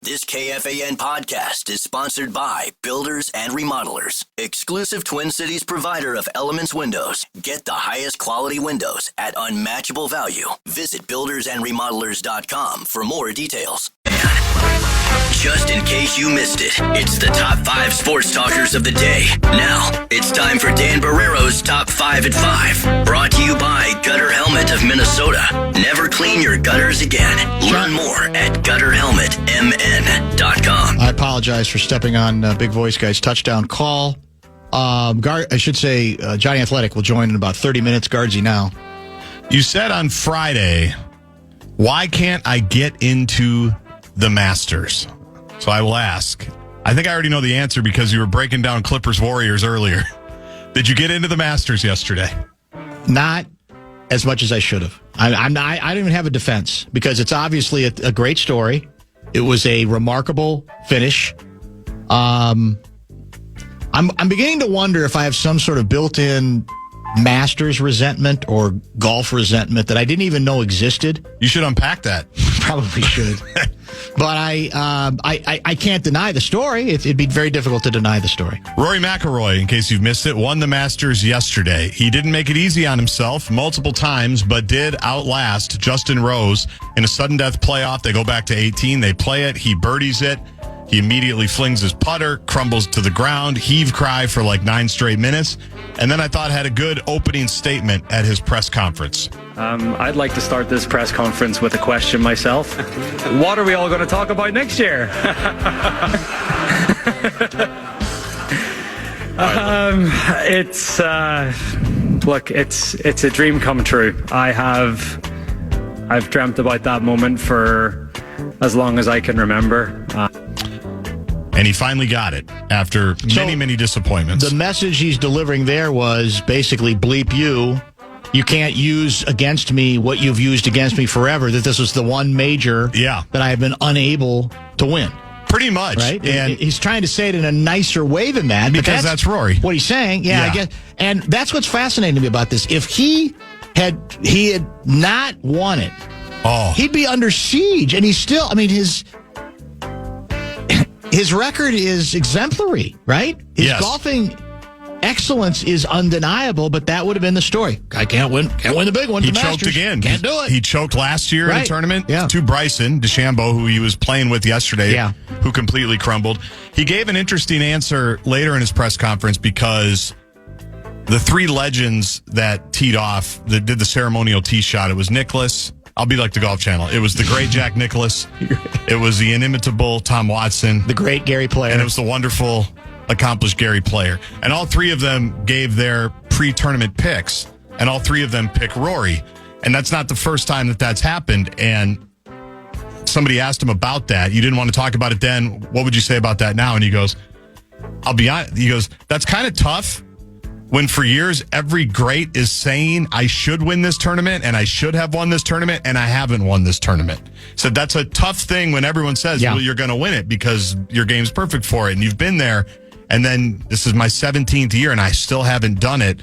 This KFAN podcast is sponsored by Builders and Remodelers, exclusive Twin Cities provider of Elements Windows. Get the highest quality windows at unmatchable value. Visit buildersandremodelers.com for more details. Just in case you missed it, it's the top 5 sports talkers of the day. Now, it's time for Dan Barrero's Top 5 at 5. Brought to you by Gutter Helmet of Minnesota. Never clean your gutters again. Learn more at gutterhelmetmn.com. I apologize for stepping on Big Voice Guy's touchdown call. Jonny Athletic will join in about 30 minutes. Gaardsy now. You said on Friday, why can't I get into the Masters? So I will ask. I think I already know the answer because you were breaking down Clippers Warriors earlier. Did you get into the Masters yesterday? Not as much as I should have. I don't even have a defense because it's obviously a great story. It was a remarkable finish. I'm beginning to wonder if I have some sort of built-in Masters resentment or golf resentment that I didn't even know existed. You should unpack that. Probably should. But I can't deny the story. It'd be very difficult to deny the story. Rory McIlroy, in case you've missed it, won the Masters yesterday. He didn't make it easy on himself multiple times, but did outlast Justin Rose in a sudden death playoff. They go back to 18. They play it. He birdies it. He immediately flings his putter, crumbles to the ground, heave cry for like 9 straight minutes, and then I thought had a good opening statement at his press conference. I'd like to start this press conference with a question myself. What are we all going to talk about next year? It's a dream come true. I've dreamt about that moment for as long as I can remember. And he finally got it after many disappointments. The message he's delivering there was basically bleep you. You can't use against me what you've used against me forever, that this was the one major that I have been unable to win. Pretty much. Right? And he's trying to say it in a nicer way than that. Because that's Rory. What he's saying. Yeah, I guess. And that's what's fascinating to me about this. If he had not won it, he'd be under siege. And he's still, his record is exemplary, right? His golfing excellence is undeniable, but that would have been the story. I can't win the big one. He choked again. Can't do it. He choked last year in a tournament to Bryson DeChambeau, who he was playing with yesterday, who completely crumbled. He gave an interesting answer later in his press conference because the 3 legends that teed off, that did the ceremonial tee shot, it was Nicklaus. I'll be like the Golf Channel. It was the great Jack Nicklaus. It was the inimitable Tom Watson. The great Gary Player. And it was the wonderful, accomplished Gary Player. And all 3 of them gave their pre-tournament picks, and all 3 of them pick Rory. And that's not the first time that that's happened. And somebody asked him about that. You didn't want to talk about it then. What would you say about that now? And he goes, I'll be honest. He goes, that's kind of tough. When for years, every great is saying, I should win this tournament and I should have won this tournament and I haven't won this tournament. So that's a tough thing when everyone says, well, you're going to win it because your game's perfect for it and you've been there. And then this is my 17th year and I still haven't done it.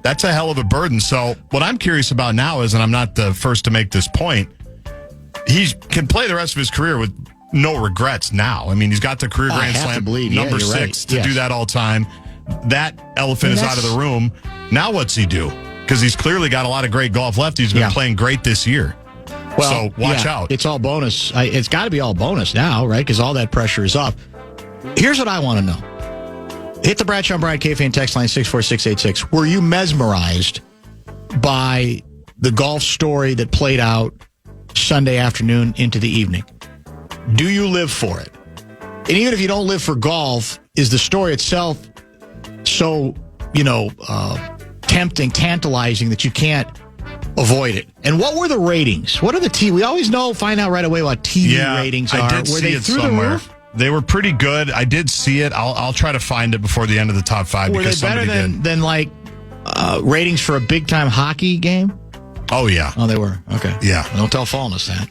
That's a hell of a burden. So what I'm curious about now is, and I'm not the first to make this point, he can play the rest of his career with no regrets now. He's got the career Grand Slam number 6 to do that all time. That elephant is out of the room. Now what's he do? Because he's clearly got a lot of great golf left. He's been playing great this year. Well, so watch out. It's all bonus. It's got to be all bonus now, right? Because all that pressure is off. Here's what I want to know. Hit the Bradshaw and Bryant KFAN text line 64686. Were you mesmerized by the golf story that played out Sunday afternoon into the evening? Do you live for it? And even if you don't live for golf, is the story itself so, tempting, tantalizing that you can't avoid it? And what were the ratings? What are the we always find out right away what TV ratings are. I did see it somewhere. They were pretty good. I did see it. I'll try to find it before the end of the top 5. Were they better than ratings for a big time hockey game? Oh yeah. Oh, they were. Okay. Yeah. Don't tell Fallness that.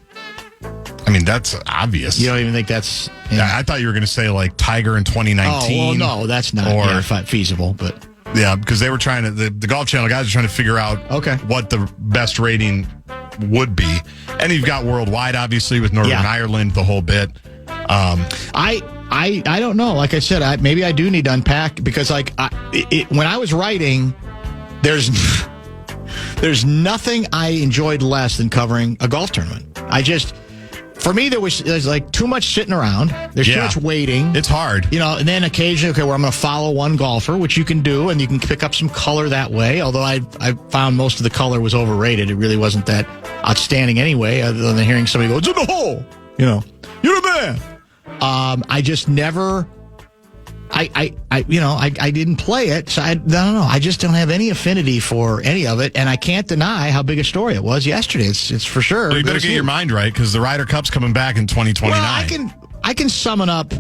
That's obvious. You don't even think that's... I thought you were going to say like Tiger in 2019. Oh, well, no, that's not feasible, but... Yeah, because they were trying to... The Golf Channel guys are trying to figure out what the best rating would be. And you've got worldwide, obviously, with Northern Ireland, the whole bit. I don't know. Like I said, maybe I do need to unpack because when I was writing, there's nothing I enjoyed less than covering a golf tournament. For me, there's like too much sitting around. There's too much waiting. It's hard. And then occasionally, where I'm going to follow one golfer, which you can do, and you can pick up some color that way. Although I found most of the color was overrated. It really wasn't that outstanding anyway, other than hearing somebody go, "It's in the hole." You're the man. I just never... I didn't play it, so I don't know. I just don't have any affinity for any of it, and I can't deny how big a story it was yesterday. It's for sure. Well, you better get your mind right because the Ryder Cup's coming back in 2029. Well, I can summon up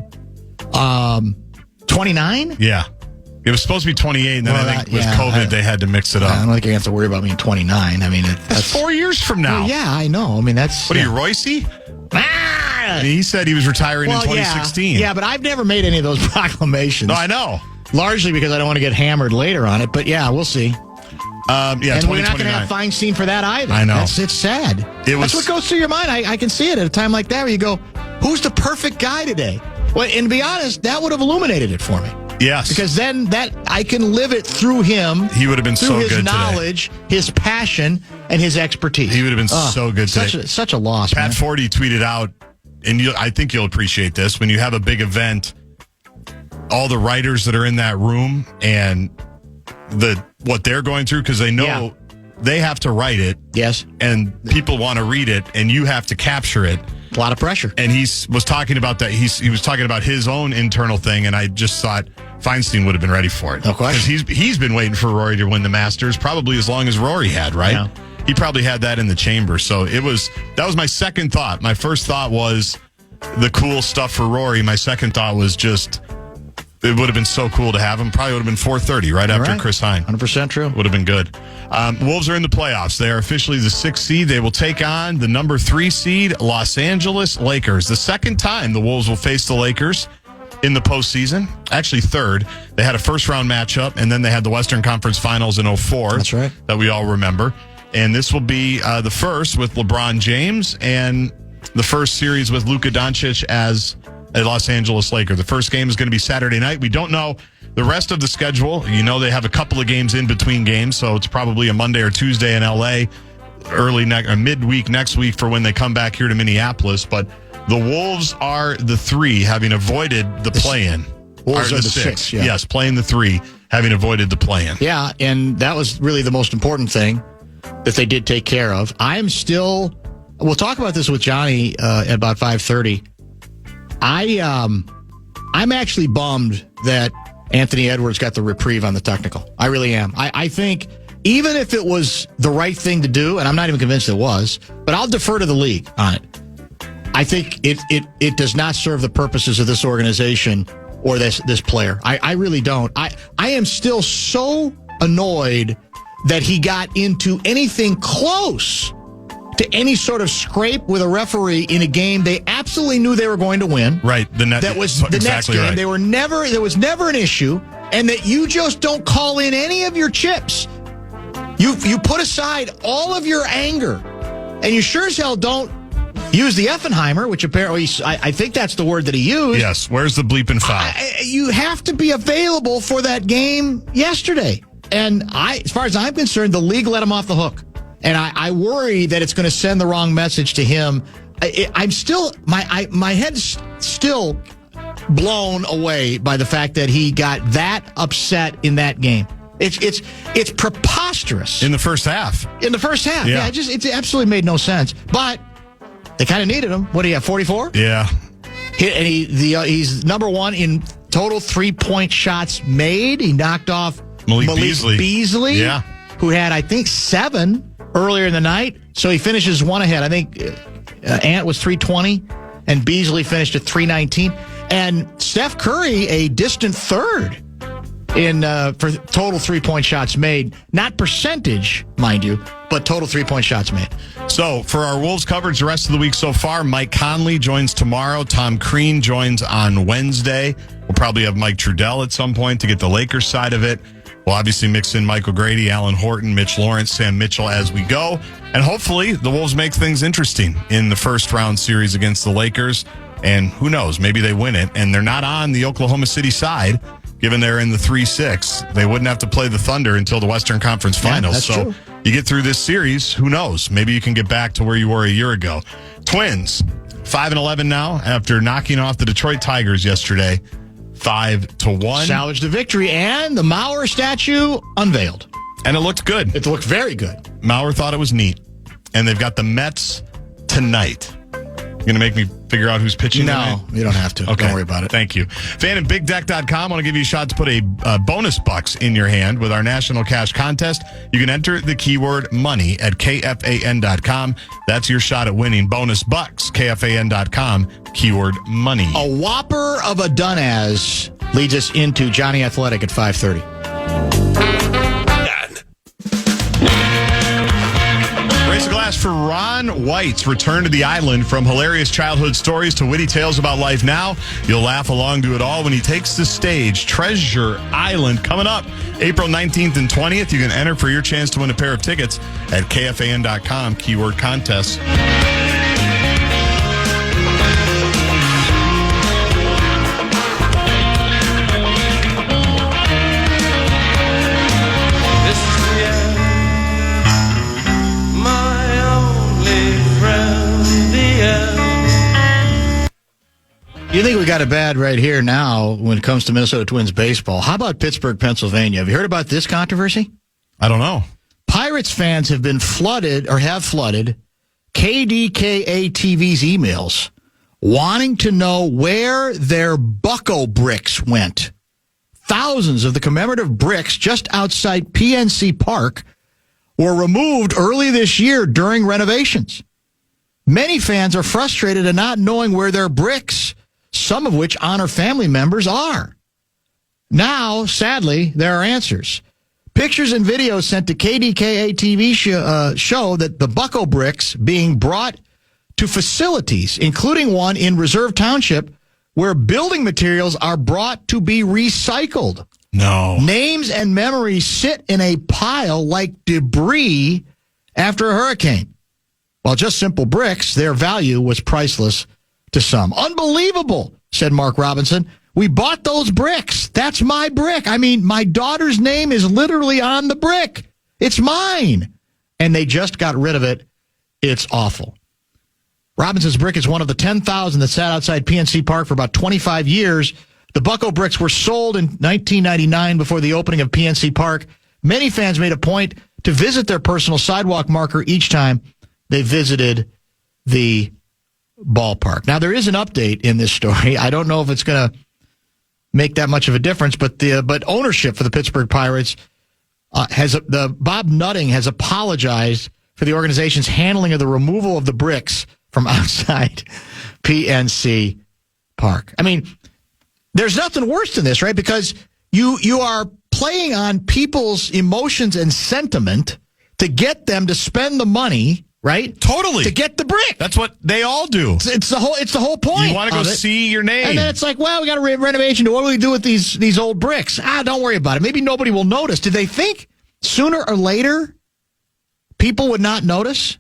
29. Yeah, it was supposed to be 28, and then I think with COVID they had to mix it up. I don't think you have to worry about me in 29. I mean, that's 4 years from now. Well, yeah, I know. I mean, that's what are you, Royce? He said he was retiring in 2016. Yeah, but I've never made any of those proclamations. No, I know. Largely because I don't want to get hammered later on it. But yeah, we'll see. And we're not going to have Feinstein for that either. I know. It's sad. That's what goes through your mind. I can see it at a time like that where you go, who's the perfect guy today? Well, and to be honest, that would have illuminated it for me. Yes. Because then I can live it through him. He would have been so good today. His knowledge, his passion, and his expertise. He would have been so good today. Such a loss, Pat Forty tweeted out, and I think you'll appreciate this, when you have a big event, all the writers that are in that room and what they're going through, because they know they have to write it. Yes. And people want to read it, and you have to capture it. A lot of pressure. And he was talking about that. He was talking about his own internal thing, and I just thought Feinstein would have been ready for it. No question. Because he's been waiting for Rory to win the Masters probably as long as Rory had, right? Yeah. He probably had that in the chamber. So that was my second thought. My first thought was the cool stuff for Rory. My second thought was just it would have been so cool to have him. Probably would have been 4:30 right after Chris Hine. 100% true. Would have been good. Wolves are in the playoffs. They are officially the 6th seed. They will take on the number 3 seed, Los Angeles Lakers. The second time the Wolves will face the Lakers in the postseason. Actually, third. They had a first-round matchup, and then they had the Western Conference Finals in 2004. That's right. That we all remember. And this will be the first with LeBron James and the first series with Luka Doncic as a Los Angeles Laker. The first game is going to be Saturday night. We don't know the rest of the schedule. They have a couple of games in between games, so it's probably a Monday or Tuesday in L.A., midweek next week for when they come back here to Minneapolis. But the Wolves are the 3, having avoided the play-in. Wolves are the 6, yeah. Yes, playing the 3, having avoided the play-in. Yeah, and that was really the most important thing that they did take care of. We'll talk about this with Johnny at about 5:30. I'm actually bummed that Anthony Edwards got the reprieve on the technical. I really am. I think even if it was the right thing to do, and I'm not even convinced it was, but I'll defer to the league on it. I think it does not serve the purposes of this organization or this player. I really don't. I am still so annoyed that he got into anything close to any sort of scrape with a referee in a game they absolutely knew they were going to win. Right. That was the next game. Right. There was never an issue, and that you just don't call in any of your chips. You put aside all of your anger, and you sure as hell don't use the Effenheimer, which apparently I think that's the word that he used. Yes. Where's the bleeping foul? You have to be available for that game yesterday. And as far as I'm concerned, the league let him off the hook. And I worry that it's going to send the wrong message to him. I'm still, my head's still blown away by the fact that he got that upset in that game. It's preposterous. In the first half. Yeah. It absolutely made no sense. But they kind of needed him. What do you have, 44? Yeah. And he's number 1 in total 3-point shots made. He knocked off Malik Beasley, who had, I think, 7 earlier in the night. So he finishes 1 ahead. I think Ant was 320, and Beasley finished at 319. And Steph Curry, a distant third for total 3-point shots made. Not percentage, mind you, but total 3-point shots made. So for our Wolves coverage the rest of the week so far, Mike Conley joins tomorrow. Tom Crean joins on Wednesday. We'll probably have Mike Trudell at some point to get the Lakers side of it. We'll obviously mix in Michael Grady, Alan Horton, Mitch Lawrence, Sam Mitchell as we go. And hopefully the Wolves make things interesting in the first round series against the Lakers. And who knows, maybe they win it. And they're not on the Oklahoma City side, given they're in the 3-6. They wouldn't have to play the Thunder until the Western Conference Finals. That's so true. you get through this series, who knows? Maybe you can get back to where you were a year ago. Twins, 5-11 now after knocking off the Detroit Tigers yesterday, 5-1. Salvaged the victory, and the Mauer statue unveiled. And it looked good. It looked very good. Mauer thought it was neat. And they've got the Mets tonight. You going to make me figure out who's pitching tonight? No, you don't have to. Okay. Don't worry about it. Thank you. FanandBigDeck.com. I want to give you a shot to put a bonus bucks in your hand with our national cash contest. You can enter the keyword money at KFAN.com. That's your shot at winning bonus bucks. KFAN.com, keyword money. A whopper of a done-as leads us into Jonny Athletic at 5:30. Raise a glass for Ron White's return to the island. From hilarious childhood stories to witty tales about life now, you'll laugh along to it all when he takes the stage. Treasure Island coming up April 19th and 20th. You can enter for your chance to win a pair of tickets at KFAN.com, keyword contest. You think we got it bad right here now when it comes to Minnesota Twins baseball. How about Pittsburgh, Pennsylvania? Have you heard about this controversy? I don't know. Pirates fans have been flooded KDKA TV's emails wanting to know where their Bucko bricks went. Thousands of the commemorative bricks just outside PNC Park were removed early this year during renovations. Many fans are frustrated at not knowing where their bricks, some of which honor family members, are. Now, sadly, there are answers. Pictures and videos sent to KDKA TV show that the Bucko bricks being brought to facilities, including one in Reserve Township, where building materials are brought to be recycled. No. Names and memories sit in a pile like debris after a hurricane. While just simple bricks, their value was priceless to some. Unbelievable, said Mark Robinson. We bought those bricks. That's my brick. I mean, my daughter's name is literally on the brick. It's mine. And they just got rid of it. It's awful. Robinson's brick is one of the 10,000 that sat outside PNC Park for about 25 years. The Bucko bricks were sold in 1999 before the opening of PNC Park. Many fans made a point to visit their personal sidewalk marker each time they visited the ballpark. Now, there is an update in this story. I don't know if it's going to make that much of a difference, but ownership for the Pittsburgh Pirates Bob Nutting has apologized for the organization's handling of the removal of the bricks from outside PNC Park. I mean, there's nothing worse than this, right? Because you are playing on people's emotions and sentiment to get them to spend the money, right? Totally. To get the brick. That's what they all do. It's the whole point. You want to go see your name. And then it's like, well, we got a renovation. What do we do with these old bricks? Don't worry about it. Maybe nobody will notice. Did they think sooner or later people would not notice?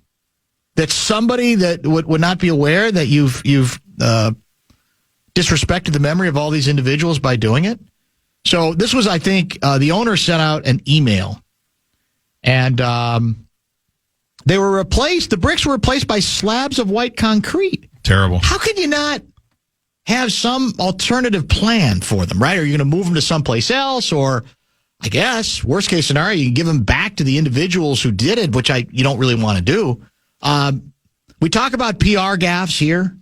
That somebody that would not be aware that you've disrespected the memory of all these individuals by doing it? So this was, I think, the owner sent out an email, and they were replaced. The bricks were replaced by slabs of white concrete. Terrible. How could you not have some alternative plan for them, right? Are you going to move them to someplace else, or I guess worst case scenario, you can give them back to the individuals who did it, which you don't really want to do. We talk about PR gaffes here.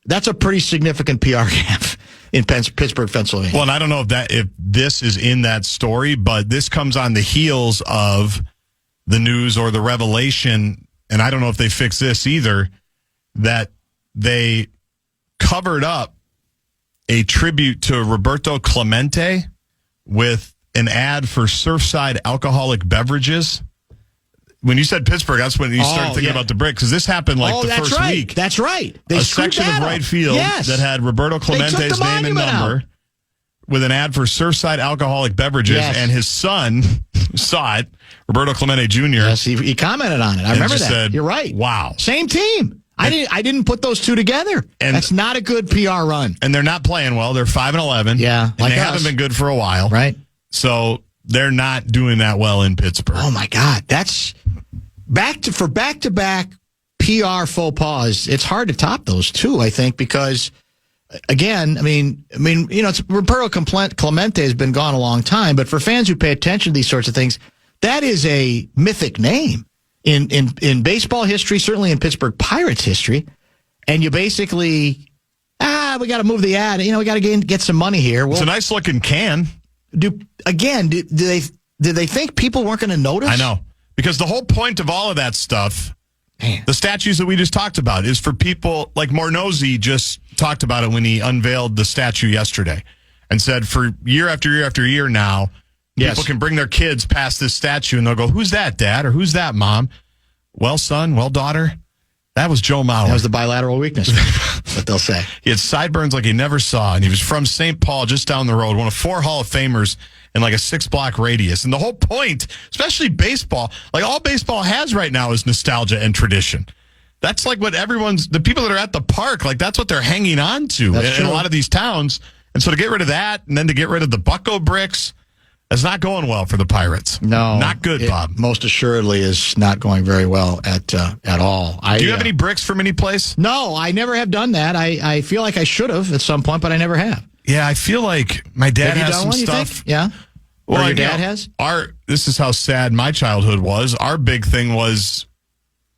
That's a pretty significant PR gaffe in Pittsburgh, Pennsylvania. Well, and I don't know if this is in that story, but this comes on the heels of the news or the revelation, and I don't know if they fix this either, that they covered up a tribute to Roberto Clemente with an ad for Surfside alcoholic beverages. When you said Pittsburgh, that's when you started thinking about the brick, because this happened the first week. That's right. They a section of right field that had Roberto Clemente's name and number with an ad for Surfside alcoholic beverages, and his son saw it, Roberto Clemente Jr. Yes, he commented on it. I remember that. Said, you're right. Wow. Same team. I didn't put those two together. And that's not a good PR run. And they're not playing well. They're 5-11. Yeah, and they haven't been good for a while. Right. So they're not doing that well in Pittsburgh. Oh my God, that's back-to-back PR faux pas. It's hard to top those two, I think, because again, I mean, it's Roberto Clemente has been gone a long time, but for fans who pay attention to these sorts of things, that is a mythic name in baseball history, certainly in Pittsburgh Pirates history. And you basically, we got to move the ad. We got to get some money here. Well, it's a nice looking can. Do they think people weren't going to notice? I know, because the whole point of all of that stuff, the statues that we just talked about, is for people like Mornozzi just talked about it when he unveiled the statue yesterday and said for year after year after year now, people can bring their kids past this statue and they'll go, "Who's that, Dad?" or "Who's that, Mom?" "Well, son, well, daughter, that was Joe Mauer." That was the bilateral weakness, what they'll say. He had sideburns like he never saw, and he was from St. Paul, just down the road, one of 4 Hall of Famers in like a 6-block radius. And the whole point, especially baseball, like all baseball has right now is nostalgia and tradition. That's like what the people that are at the park, like that's what they're hanging on to in a lot of these towns. And so to get rid of that and then to get rid of the Bucco bricks, that's not going well for the Pirates. No. Not good, Bob. Most assuredly is not going very well at all. Do you have any bricks from any place? No, I never have done that. I feel like I should have at some point, but I never have. Yeah, I feel like my dad has some one, stuff. Yeah. Well, your dad has? This is how sad my childhood was. Our big thing was,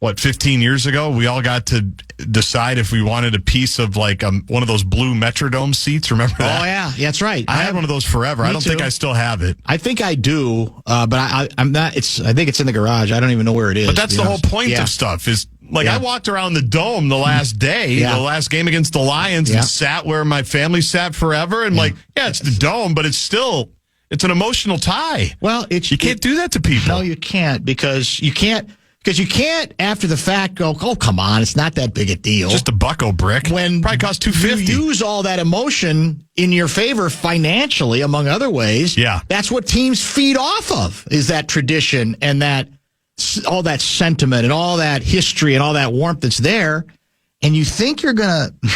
15 years ago? We all got to decide if we wanted a piece of like one of those blue Metrodome seats. Remember that? Oh, yeah. That's right. I had one of those forever. I don't think I still have it. I think I do, but I'm not. I think it's in the garage. I don't even know where it is. But that's the whole point of stuff is, I walked around the Dome the last day, the last game against the Lions, and sat where my family sat forever. And it's the Dome, but it's an emotional tie. Well, you can't do that to people. No, you can't because you can't after the fact go, oh, come on, it's not that big a deal. Just a Bucco brick. When probably cost $250. You use all that emotion in your favor financially, among other ways. Yeah. That's what teams feed off of, is that tradition and all that sentiment and all that history and all that warmth that's there. And you think you're going to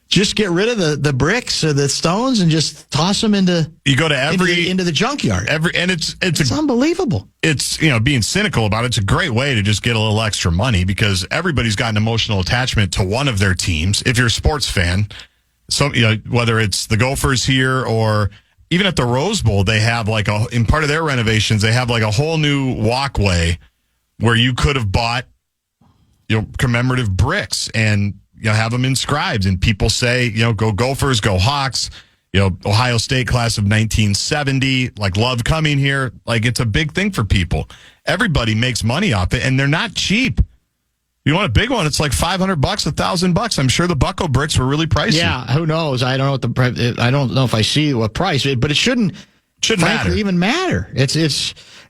just get rid of the bricks or the stones and just toss them into the junkyard. And it's unbelievable. It's, being cynical about it, it's a great way to just get a little extra money because everybody's got an emotional attachment to one of their teams. If you're a sports fan, whether it's the Gophers here or even at the Rose Bowl, they have in part of their renovations, they have like a whole new walkway where you could have bought, commemorative bricks and have them inscribed, and people say, go Gophers, go Hawks, Ohio State class of 1970, love coming here. It's a big thing for people. Everybody makes money off it, and they're not cheap. You want a big one, it's like $500, $1,000. I'm sure the Bucco bricks were really pricey. Yeah, who knows? I don't know I don't know if I see what price, but it shouldn't frankly even matter.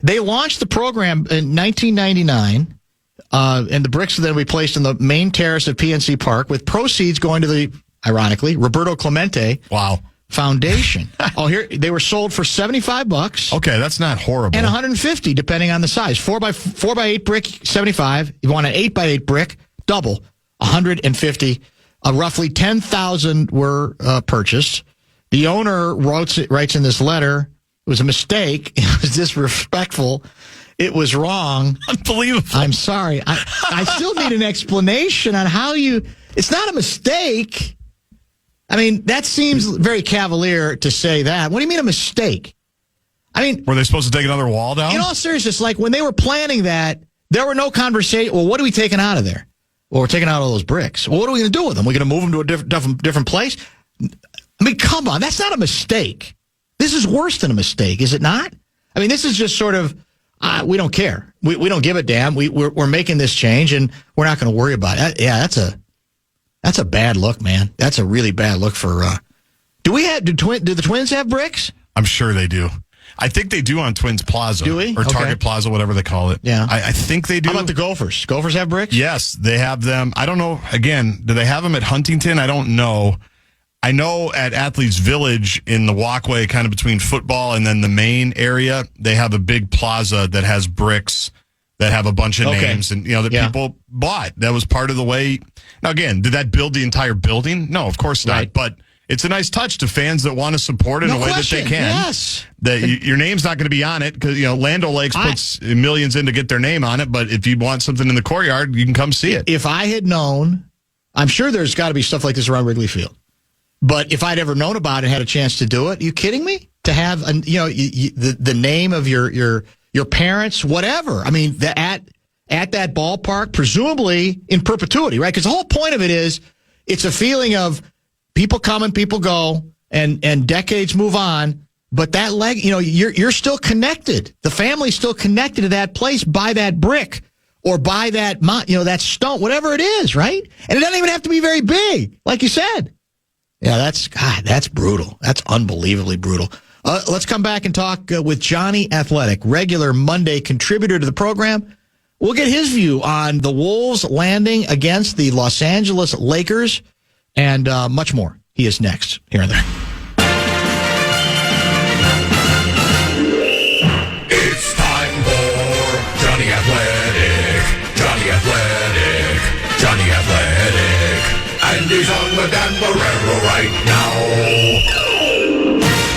They launched the program in 1999. And the bricks then we placed in the main terrace of PNC Park with proceeds going to the, ironically, Roberto Clemente Foundation. Here they were sold for $75. Okay, that's not horrible. And $150 depending on the size. 4x8 brick, $75. If you want an 8x8 brick, double, $150. Roughly 10,000 were purchased. The owner writes in this letter, it was a mistake. It was disrespectful. It was wrong. Unbelievable. I'm sorry. I still need an explanation on how it's not a mistake. I mean, that seems very cavalier to say that. What do you mean a mistake? I mean, were they supposed to take another wall down? In all seriousness, when they were planning that, there were no conversation. Well, what are we taking out of there? Well, we're taking out all those bricks. Well, what are we going to do with them? We're going to move them to a different place? I mean, come on. That's not a mistake. This is worse than a mistake, is it not? I mean, this is just sort of, we don't care. We don't give a damn. We're making this change, and we're not going to worry about it. Yeah, that's a bad look, man. That's a really bad look for. Do the Twins have bricks? I'm sure they do. I think they do on Twins Plaza. Do we? Or Target Plaza, whatever they call it. Yeah. I think they do. How about the Gophers? Gophers have bricks? Yes, they have them. I don't know. Again, do they have them at Huntington? I don't know. I know at Athletes Village in the walkway kind of between football and then the main area, they have a big plaza that has bricks that have a bunch of names and, that people bought. That was part of the way. Now, again, did that build the entire building? No, of course not. Right. But it's a nice touch to fans that want to support it in a way that they can. Yes. Your name's not going to be on it because, Land O'Lakes puts millions in to get their name on it. But if you want something in the courtyard, you can come see it. If I had known, I'm sure there's got to be stuff like this around Wrigley Field. But if I'd ever known about it and had a chance to do it, are you kidding me? To have, the name of your parents, whatever. I mean, at that ballpark, presumably in perpetuity, right? Because the whole point of it is it's a feeling of people come and people go and decades move on. But that you're still connected. The family's still connected to that place by that brick or by that, that stone, whatever it is, right? And it doesn't even have to be very big, like you said. Yeah, that's brutal. That's unbelievably brutal. Let's come back and talk with Jonny Athletic, regular Monday contributor to the program. We'll get his view on the Wolves landing against the Los Angeles Lakers and much more. He is next here and there. It's time for Jonny Athletic, Jonny Athletic, Jonny Athletic. And he's on the Dan Barrero right now.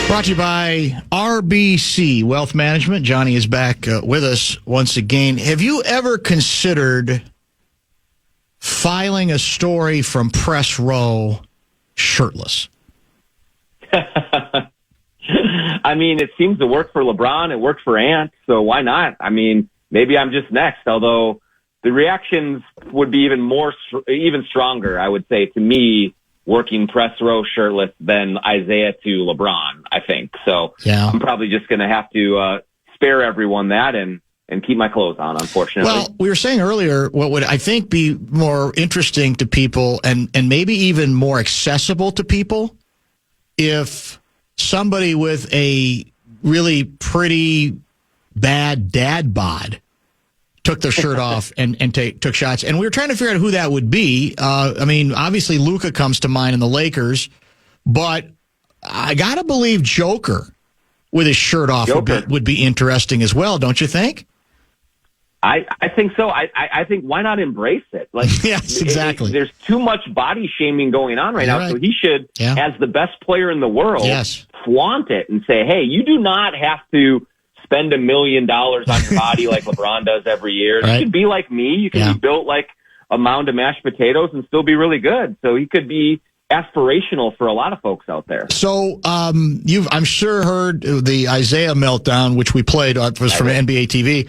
Brought to you by RBC Wealth Management. Jonny is back with us once again. Have you ever considered filing a story from Press Row shirtless? I mean, it seems to work for LeBron. It worked for Ant, so why not? I mean, maybe I'm just next, although the reactions would be even stronger, I would say, to me, working press row shirtless than Isaiah to LeBron, I think. So yeah. I'm probably just going to have to spare everyone that and keep my clothes on, unfortunately. Well, we were saying earlier what would, I think, be more interesting to people and maybe even more accessible to people if somebody with a really pretty bad dad bod took their shirt off and took shots. And we were trying to figure out who that would be. I mean, obviously Luka comes to mind in the Lakers, but I got to believe Joker with his shirt off would be interesting as well, don't you think? I think so. I think why not embrace it? Like, yes, exactly. There's too much body shaming going on right now, right. So he should, as the best player in the world, flaunt it and say, hey, you do not have to spend $1 million on your body like LeBron does every year. Right. You could be like me. You can be built like a mound of mashed potatoes and still be really good. So he could be aspirational for a lot of folks out there. So you've, I'm sure, heard the Isaiah meltdown, which we played was from NBA TV.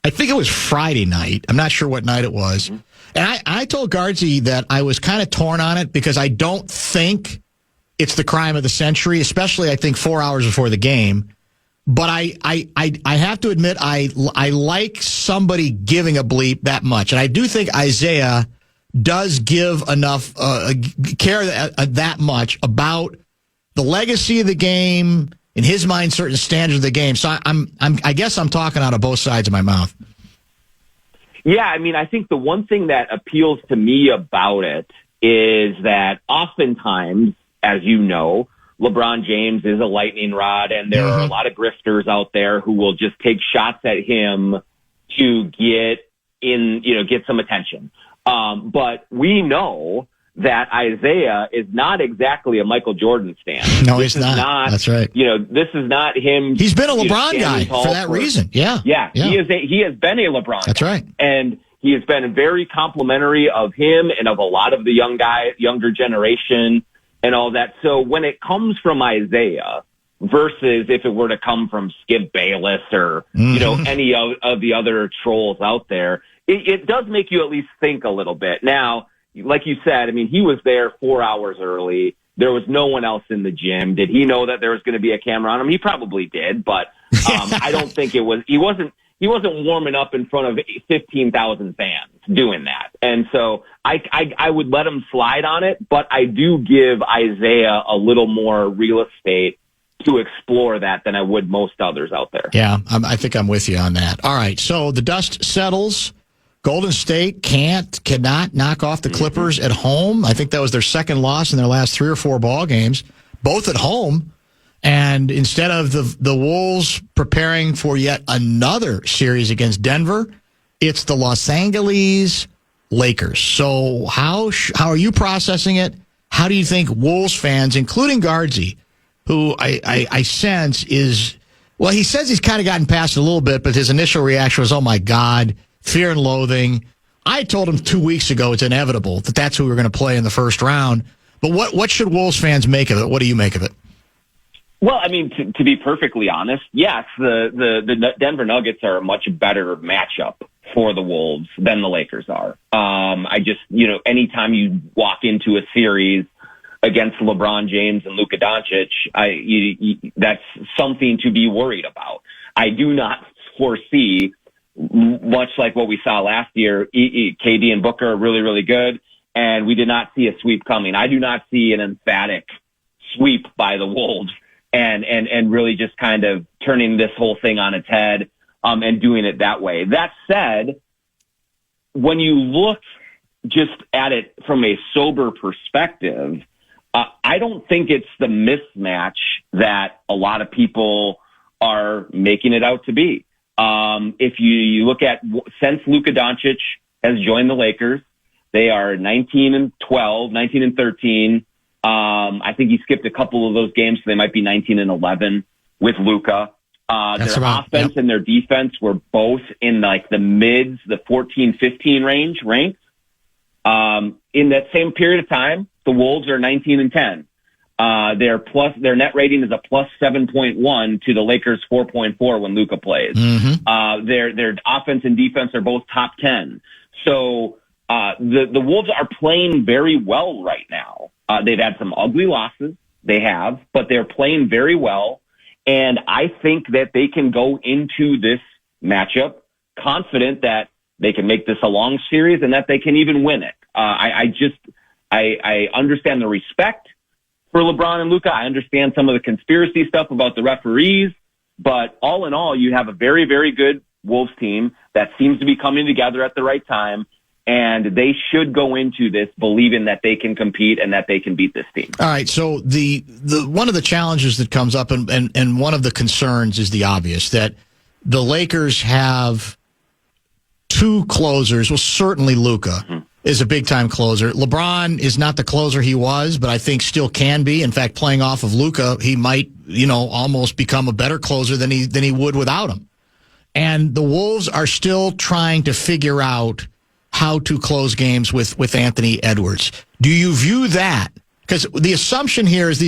I think it was Friday night. I'm not sure what night it was. Mm-hmm. And I told Gaardsy that I was kind of torn on it because I don't think it's the crime of the century, especially I think 4 hours before the game. But I have to admit I like somebody giving a bleep that much, and I do think Isaiah does give enough care that much about the legacy of the game, in his mind, certain standards of the game. So I guess I'm talking out of both sides of my mouth. Yeah, I mean, I think the one thing that appeals to me about it is that oftentimes, as you know, LeBron James is a lightning rod, and there are a lot of grifters out there who will just take shots at him to get some attention. But we know that Isaiah is not exactly a Michael Jordan stan. No, he's not. That's right. This is not him. He's been a LeBron guy for that reason. Yeah. He has been a LeBron. That's right. And he has been very complimentary of him and of a lot of the younger generation and all that. So when it comes from Isaiah versus if it were to come from Skip Bayless or, any of the other trolls out there, it does make you at least think a little bit. Now, like you said, I mean, he was there 4 hours early. There was no one else in the gym. Did he know that there was going to be a camera on him? He probably did, but I don't think he wasn't warming up in front of 15,000 fans doing that. And so I would let him slide on it, but I do give Isaiah a little more real estate to explore that than I would most others out there. Yeah, I think I'm with you on that. All right, so the dust settles. Golden State cannot knock off the Clippers at home. I think that was their second loss in their last 3 or 4 ball games, both at home. And instead of the Wolves preparing for yet another series against Denver, It's the Los Angeles Lakers. So how are you processing it? How do you think Wolves fans, including Gaardsy, who I sense is, well, he says he's kind of gotten past it a little bit, but his initial reaction was, oh, my God, fear and loathing. I told him 2 weeks ago it's inevitable that that's who we're going to play in the first round. But what should Wolves fans make of it? What do you make of it? Well, I mean, to be perfectly honest, yes, the Denver Nuggets are a much better matchup for the Wolves than the Lakers are. Anytime you walk into a series against LeBron James and Luka Doncic, that's something to be worried about. I do not foresee, much like what we saw last year, KD and Booker are really, really good, and we did not see a sweep coming. I do not see an emphatic sweep by the Wolves and really just kind of turning this whole thing on its head and doing it that way. That said, when you look just at it from a sober perspective, I don't think it's the mismatch that a lot of people are making it out to be. If you look at since Luka Doncic has joined the Lakers, they are 19-12, 19-13. I think he skipped a couple of those games, so they might be 19-11 with Luka. Their offense and their defense were both in like the mids, the 14-15 range ranked. In that same period of time, the Wolves are 19-10. Their net rating is a plus 7.1 to the Lakers 4.4 when Luka plays. Mm-hmm. Their offense and defense are both top 10. So the Wolves are playing very well right now. They've had some ugly losses. They have, but they're playing very well. And I think that they can go into this matchup confident that they can make this a long series and that they can even win it. I understand the respect for LeBron and Luka. I understand some of the conspiracy stuff about the referees, but all in all, you have a very, very good Wolves team that seems to be coming together at the right time. And they should go into this believing that they can compete and that they can beat this team. All right. So the one of the challenges that comes up and one of the concerns is the obvious that the Lakers have two closers. Well, certainly Luka is a big time closer. LeBron is not the closer he was, but I think still can be. In fact, playing off of Luka, he might, almost become a better closer than he would without him. And the Wolves are still trying to figure out how to close games with Anthony Edwards. Do you view that? Because the assumption here is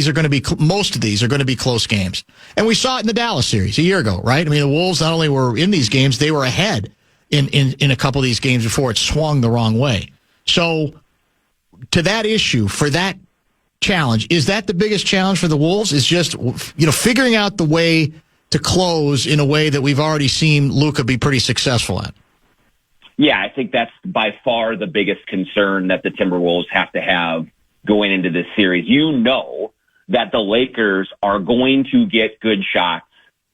most of these are going to be close games. And we saw it in the Dallas series a year ago, right? I mean, the Wolves not only were in these games, they were ahead in a couple of these games before it swung the wrong way. So to that issue, for that challenge, is that the biggest challenge for the Wolves? Is just, figuring out the way to close in a way that we've already seen Luka be pretty successful at? Yeah, I think that's by far the biggest concern that the Timberwolves have to have going into this series. You know that the Lakers are going to get good shots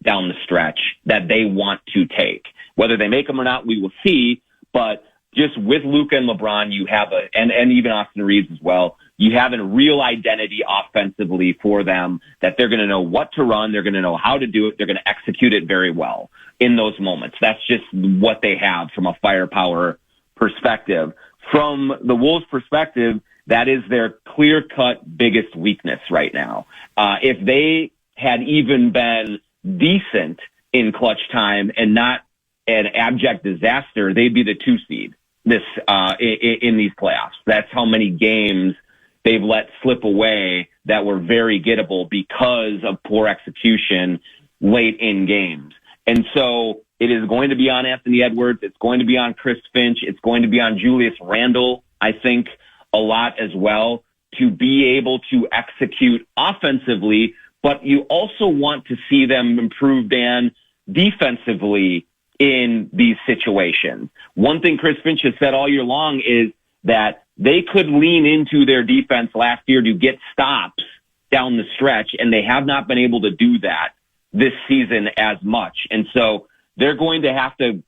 down the stretch that they want to take. Whether they make them or not, we will see. But just with Luka and LeBron, you have and even Austin Reeves as well, you have a real identity offensively for them that they're going to know what to run. They're going to know how to do it. They're going to execute it very well in those moments. That's just what they have from a firepower perspective. From the Wolves' perspective, that is their clear-cut biggest weakness right now. If they had even been decent in clutch time and not an abject disaster, they'd be the 2 seed in these playoffs. That's how many games they've let slip away that were very gettable because of poor execution late in games. And so it is going to be on Anthony Edwards. It's going to be on Chris Finch. It's going to be on Julius Randle, I think, a lot as well, to be able to execute offensively. But you also want to see them improve, Dan, defensively in these situations. One thing Chris Finch has said all year long is that they could lean into their defense last year to get stops down the stretch, and they have not been able to do that this season as much. And so they're going to have to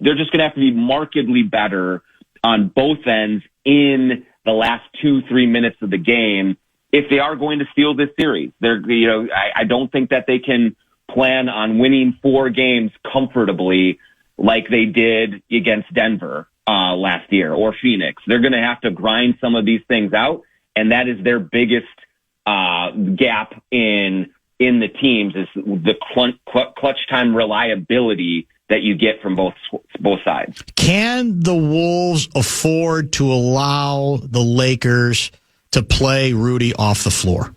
they're just going to have to be markedly better on both ends in the last 2-3 minutes of the game if they are going to steal this series. I don't think that they can plan on winning 4 games comfortably like they did against Denver last year or Phoenix. They're going to have to grind some of these things out, and that is their biggest gap in the teams is the clutch time reliability that you get from both sides. Can the Wolves afford to allow the Lakers to play Rudy off the floor?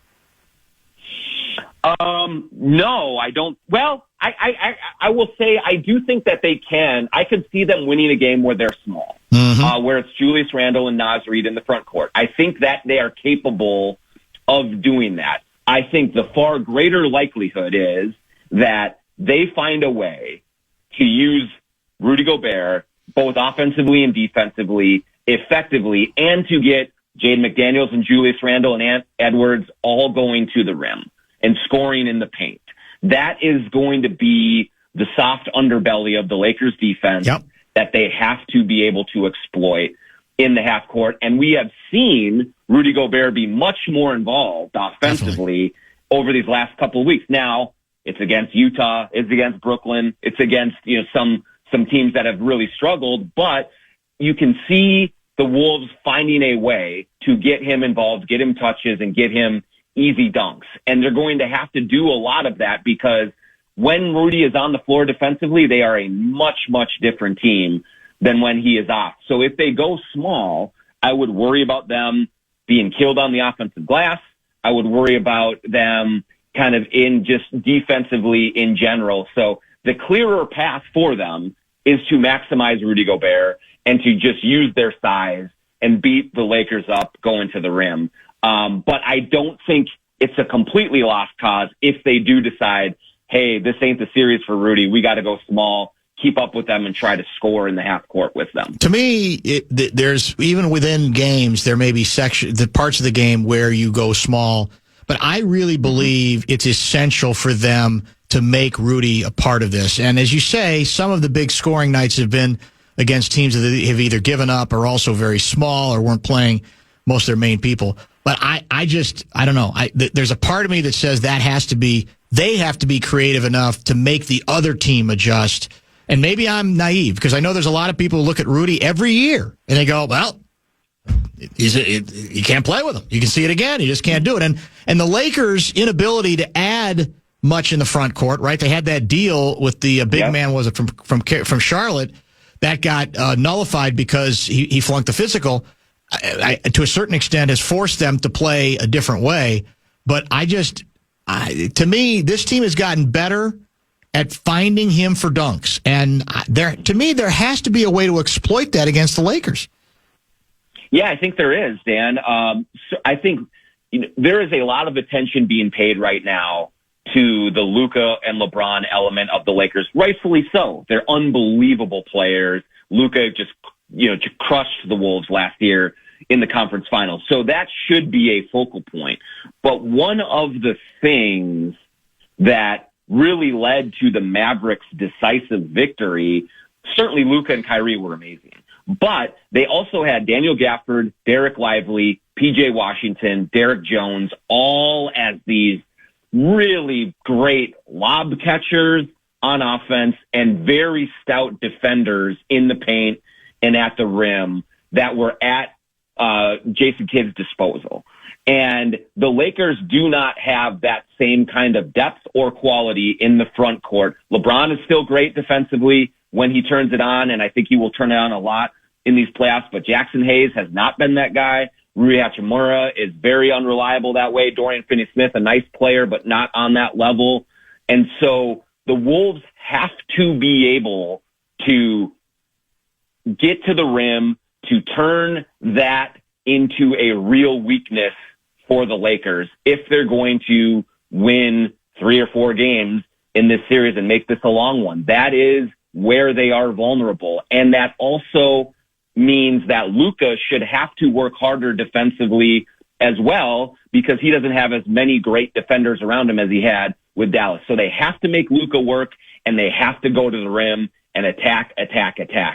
No, I don't. Well, I will say I do think that they can. I could see them winning a game where they're small, where it's Julius Randle and Naz Reid in the front court. I think that they are capable of doing that. I think the far greater likelihood is that they find a way to use Rudy Gobert both offensively and defensively effectively, and to get Jaden McDaniels and Julius Randle and Edwards all going to the rim and scoring in the paint. That is going to be the soft underbelly of the Lakers defense that they have to be able to exploit in the half court. And we have seen Rudy Gobert be much more involved offensively over these last couple of weeks. Now, it's against Utah, it's against Brooklyn, it's against some teams that have really struggled, but you can see the Wolves finding a way to get him involved, get him touches, and get him easy dunks. And they're going to have to do a lot of that because when Rudy is on the floor defensively, they are a much, much different team than when he is off. So if they go small, I would worry about them being killed on the offensive glass. I would worry about them kind of in just defensively in general. So the clearer path for them is to maximize Rudy Gobert and to just use their size and beat the Lakers up going to the rim. But I don't think it's a completely lost cause if they do decide, hey, this ain't the series for Rudy. We got to go small, keep up with them, and try to score in the half court with them. To me, there's even within games, there may be the parts of the game where you go small, but I really believe it's essential for them to make Rudy a part of this. And as you say, some of the big scoring nights have been against teams that have either given up or also very small or weren't playing most of their main people. But I don't know. There's a part of me that says they have to be creative enough to make the other team adjust. And maybe I'm naive because I know there's a lot of people who look at Rudy every year and they go, well, you can't play with him. You can see it again. You just can't do it. And the Lakers' inability to add much in the front court, right? They had that deal with the big man, was it from Charlotte, that got nullified because he flunked the physical. To a certain extent, has forced them to play a different way. But to me, this team has gotten better at finding him for dunks. And there has to be a way to exploit that against the Lakers. Yeah, I think there is, Dan. So I think there is a lot of attention being paid right now to the Luka and LeBron element of the Lakers, rightfully so. They're unbelievable players. Luka just crushed the Wolves last year in the conference finals. So that should be a focal point. But one of the things that really led to the Mavericks' decisive victory, certainly Luka and Kyrie were amazing. But they also had Daniel Gafford, Derek Lively, PJ Washington, Derek Jones, all as these really great lob catchers on offense and very stout defenders in the paint and at the rim that were at Jason Kidd's disposal. And the Lakers do not have that same kind of depth or quality in the front court. LeBron is still great defensively when he turns it on, and I think he will turn it on a lot in these playoffs, but Jackson Hayes has not been that guy. Rui Hachimura is very unreliable that way. Dorian Finney-Smith, a nice player, but not on that level. And so the Wolves have to be able to get to the rim, to turn that into a real weakness for the Lakers if they're going to win 3 or 4 games in this series and make this a long one. That is where they are vulnerable. And that also means that Luka should have to work harder defensively as well because he doesn't have as many great defenders around him as he had with Dallas. So they have to make Luka work, and they have to go to the rim and attack.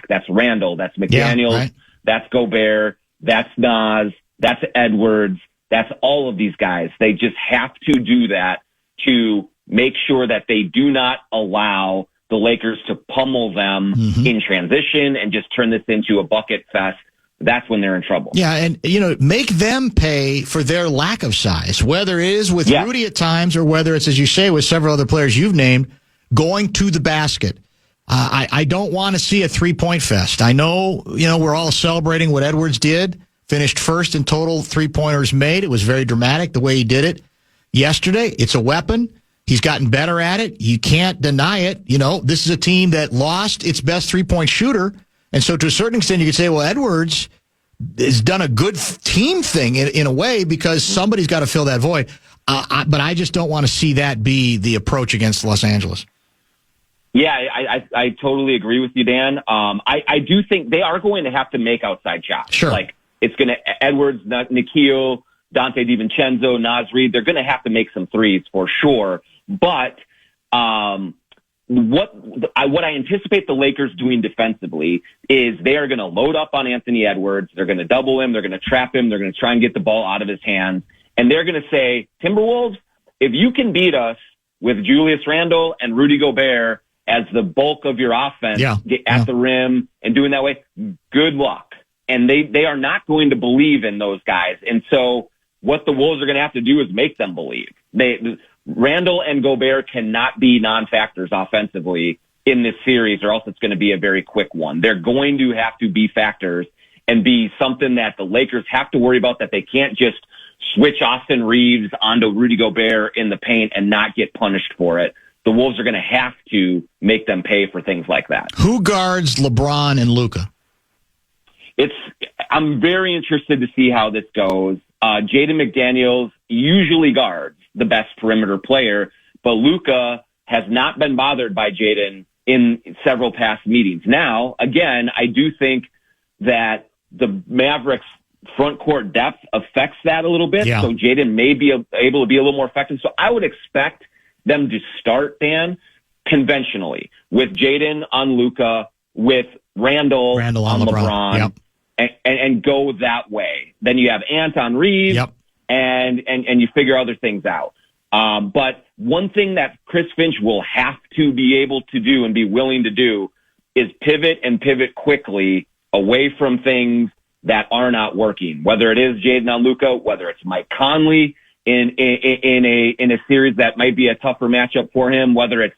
That's Randall. That's McDaniels. That's Gobert. That's Naz. That's Edwards. That's all of these guys. They just have to do that to make sure that they do not allow the Lakers to pummel them in transition and just turn this into a bucket fest, that's when they're in trouble. Yeah, and, make them pay for their lack of size, whether it is with Rudy at times or whether it's, as you say, with several other players you've named, going to the basket. I don't want to see a three-point fest. I know, we're all celebrating what Edwards did, finished first in total three-pointers made. It was very dramatic the way he did it yesterday. It's a weapon. He's gotten better at it. You can't deny it. This is a team that lost its best three-point shooter. And so to a certain extent, you could say, well, Edwards has done a good team thing in a way because somebody's got to fill that void. But I just don't want to see that be the approach against Los Angeles. Yeah, I totally agree with you, Dan. I do think they are going to have to make outside shots. Sure. Like, it's going to Edwards, Nikhil, Dante DiVincenzo, Naz Reid, they're going to have to make some threes for sure. But what I anticipate the Lakers doing defensively is they are going to load up on Anthony Edwards. They're going to double him. They're going to trap him. They're going to try and get the ball out of his hands. And they're going to say, Timberwolves, if you can beat us with Julius Randle and Rudy Gobert as the bulk of your offense at the rim and doing that way, good luck. And they are not going to believe in those guys. And so what the Wolves are going to have to do is make them believe. Randall and Gobert cannot be non-factors offensively in this series, or else it's going to be a very quick one. They're going to have to be factors and be something that the Lakers have to worry about, that they can't just switch Austin Reeves onto Rudy Gobert in the paint and not get punished for it. The Wolves are going to have to make them pay for things like that. Who guards LeBron and Luka? I'm very interested to see how this goes. Jaden McDaniels usually guards the best perimeter player, but Luka has not been bothered by Jaden in several past meetings. Now, again, I do think that the Mavericks front court depth affects that a little bit. Yeah. So Jaden may be able to be a little more effective. So I would expect them to start, Dan, conventionally with Jaden on Luka, with Randall on LeBron. Yep. And go that way. Then you have Ant on Reeves, and you figure other things out. But one thing that Chris Finch will have to be able to do and be willing to do is pivot quickly away from things that are not working. Whether it is Jaden on Luka, whether it's Mike Conley in a series that might be a tougher matchup for him, whether it's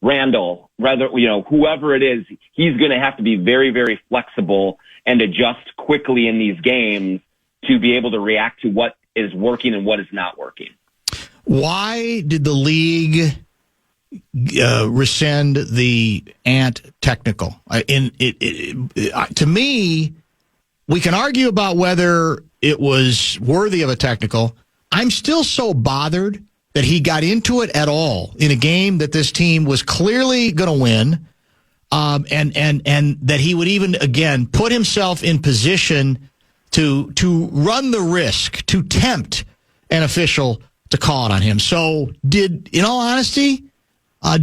Randall, whoever it is, he's going to have to be very, very flexible and adjust quickly in these games to be able to react to what is working and what is not working. Why did the league rescind the Ant technical? To me, we can argue about whether it was worthy of a technical. I'm still so bothered that he got into it at all in a game that this team was clearly going to win. And that he would even, again, put himself in position to run the risk, to tempt an official to call it on him. So in all honesty,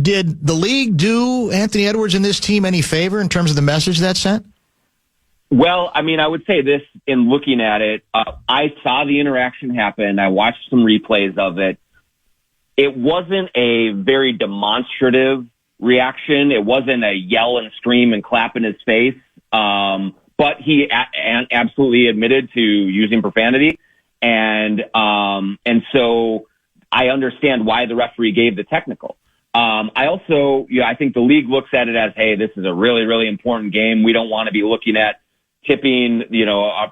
did the league do Anthony Edwards and this team any favor in terms of the message that sent? Well, I mean, I would say this in looking at it. I saw the interaction happen. I watched some replays of it. It wasn't a very demonstrative reaction. It wasn't a yell and scream and clap in his face. But he absolutely admitted to using profanity. And so I understand why the referee gave the technical. I think the league looks at it as, hey, this is a really, really important game. We don't want to be looking at tipping,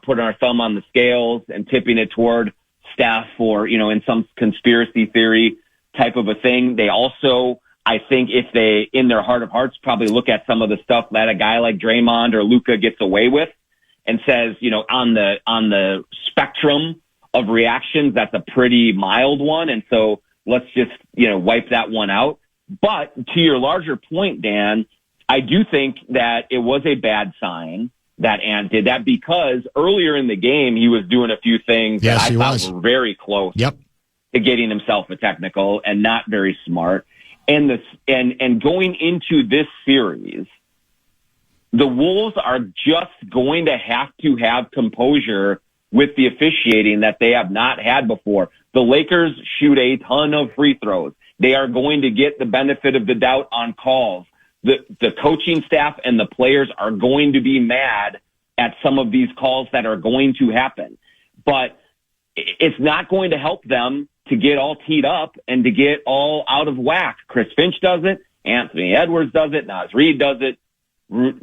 putting our thumb on the scales and tipping it toward Steph or, in some conspiracy theory type of a thing. They also, I think if they, in their heart of hearts, probably look at some of the stuff that a guy like Draymond or Luka gets away with and says, on the spectrum of reactions, that's a pretty mild one. And so let's just, wipe that one out. But to your larger point, Dan, I do think that it was a bad sign that Ant did that because earlier in the game, he was doing a few things that I thought were very close to getting himself a technical and not very smart. And going into this series, the Wolves are just going to have composure with the officiating that they have not had before. The Lakers shoot a ton of free throws. They are going to get the benefit of the doubt on calls. the coaching staff and the players are going to be mad at some of these calls that are going to happen. But it's not going to help them to get all teed up and to get all out of whack. Chris Finch does it. Anthony Edwards does it. Naz Reid does it.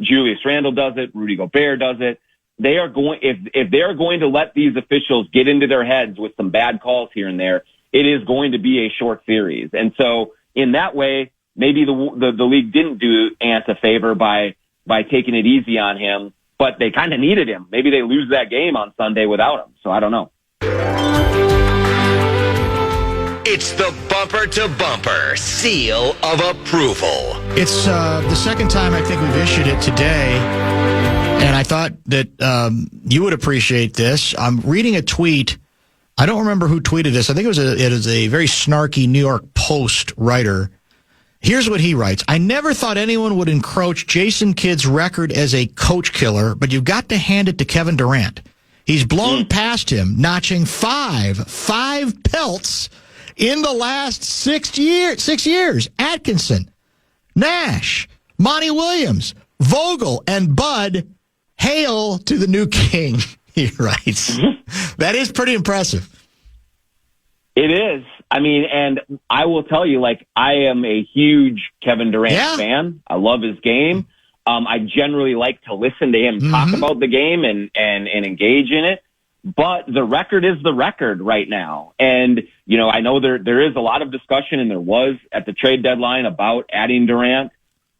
Julius Randle does it. Rudy Gobert does it. They are going, if they're going to let these officials get into their heads with some bad calls here and there, it is going to be a short series. And so in that way, maybe the league didn't do Ant a favor by taking it easy on him, but they kind of needed him. Maybe they lose that game on Sunday without him. So I don't know. It's the Bumper to Bumper Seal of Approval. It's the second time I think we've issued it today, and I thought that you would appreciate this. I'm reading a tweet. I don't remember who tweeted this. I think it was a very snarky New York Post writer. Here's what he writes. I never thought anyone would encroach Jason Kidd's record as a coach killer, but you've got to hand it to Kevin Durant. He's blown past him, notching five pelts in the last 6 years. Atkinson, Nash, Monty Williams, Vogel, and Bud, hail to the new king, he writes. That is pretty impressive. It is. I mean, and I will tell you, like, I am a huge Kevin Durant fan. I love his game. I generally like to listen to him talk about the game and engage in it. But the record is the record right now. And, you know, I know there is a lot of discussion, and there was at the trade deadline about adding Durant.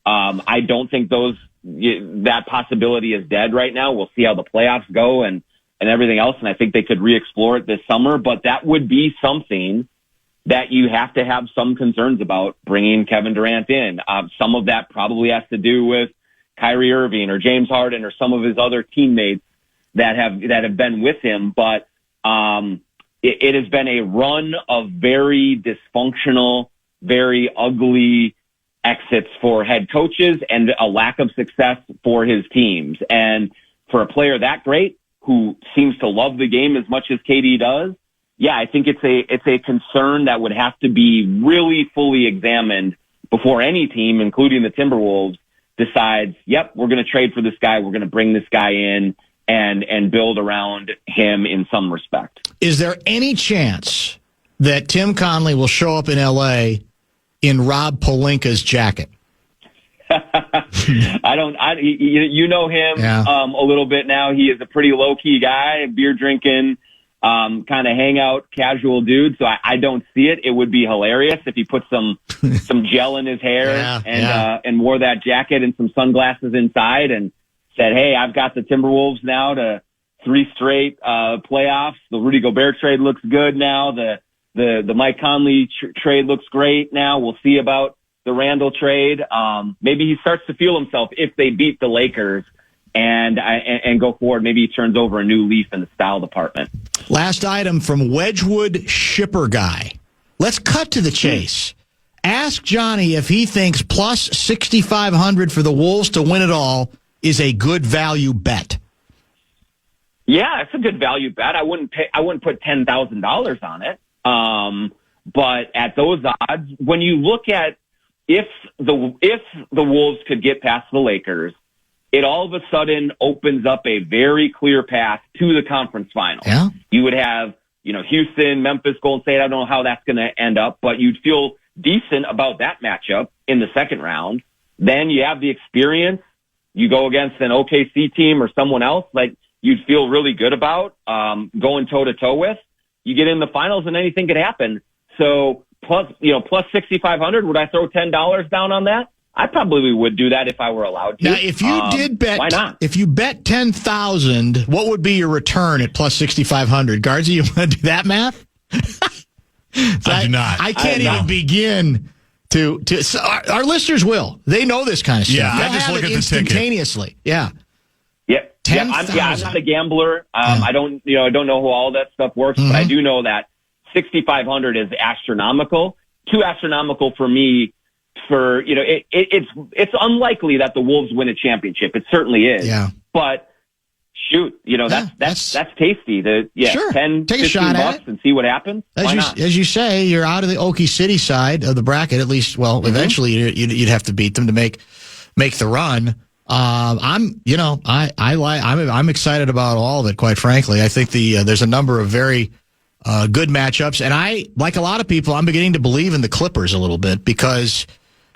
I don't think that possibility is dead right now. We'll see how the playoffs go and everything else. And I think they could re-explore it this summer. But that would be something that you have to have some concerns about bringing Kevin Durant in. Some of that probably has to do with Kyrie Irving or James Harden or some of his other teammates that have been with him. But it has been a run of very dysfunctional, very ugly exits for head coaches and a lack of success for his teams. And for a player that great, who seems to love the game as much as KD does, yeah, I think it's a concern that would have to be really fully examined before any team, including the Timberwolves, decides, yep, we're going to trade for this guy. We're going to bring this guy in and build around him in some respect. Is there any chance that Tim Connelly will show up in L.A. in Rob Pelinka's jacket? You know him a little bit now. He is a pretty low-key guy, beer drinking, kind of hangout, casual dude. So I don't see it. It would be hilarious if he put some gel in his hair and wore that jacket and some sunglasses inside and said, hey, I've got the Timberwolves now to 3 straight playoffs. The Rudy Gobert trade looks good now. The Mike Conley trade looks great now. We'll see about the Randall trade. Maybe he starts to feel himself if they beat the Lakers and go forward. Maybe he turns over a new leaf in the style department. Last item from Wedgwood Shipper Guy. Let's cut to the chase. Ask Johnny if he thinks plus 6,500 for the Wolves to win it all is a good value bet. Yeah, it's a good value bet. I wouldn't put $10,000 on it. But at those odds, when you look at if the Wolves could get past the Lakers, it all of a sudden opens up a very clear path to the conference final. Yeah. You would have, Houston, Memphis, Golden State. I don't know how that's going to end up, but you'd feel decent about that matchup in the second round. Then you have the experience. You go against an OKC team or someone else like you'd feel really good about going toe-to-toe with. You get in the finals and anything could happen. So plus 6,500, would I throw $10 down on that? I probably would do that if I were allowed to. Now, if you did bet, why not? If you bet 10,000, what would be your return at plus 6,500? Gaardsy, you want to do that math? I do not. I can't even begin to so our listeners will. They know this kind of stuff. Yeah, They'll I just have look it at the ticket. instantaneously. Yeah. Yep. 10,000. I'm not a gambler. I don't know how all that stuff works, but I do know that 6,500 is astronomical. Too astronomical for me. It's unlikely that the Wolves win a championship. It certainly is. Yeah. But shoot, that's tasty. Sure. 10, take a 15 shot bucks at it and see what happens. Why not? As you say, you're out of the Okie City side of the bracket. At least, well, eventually you'd have to beat them to make make the run. I'm excited about all of it, quite frankly. I think there's a number of very good matchups, and I, like a lot of people, I'm beginning to believe in the Clippers a little bit because,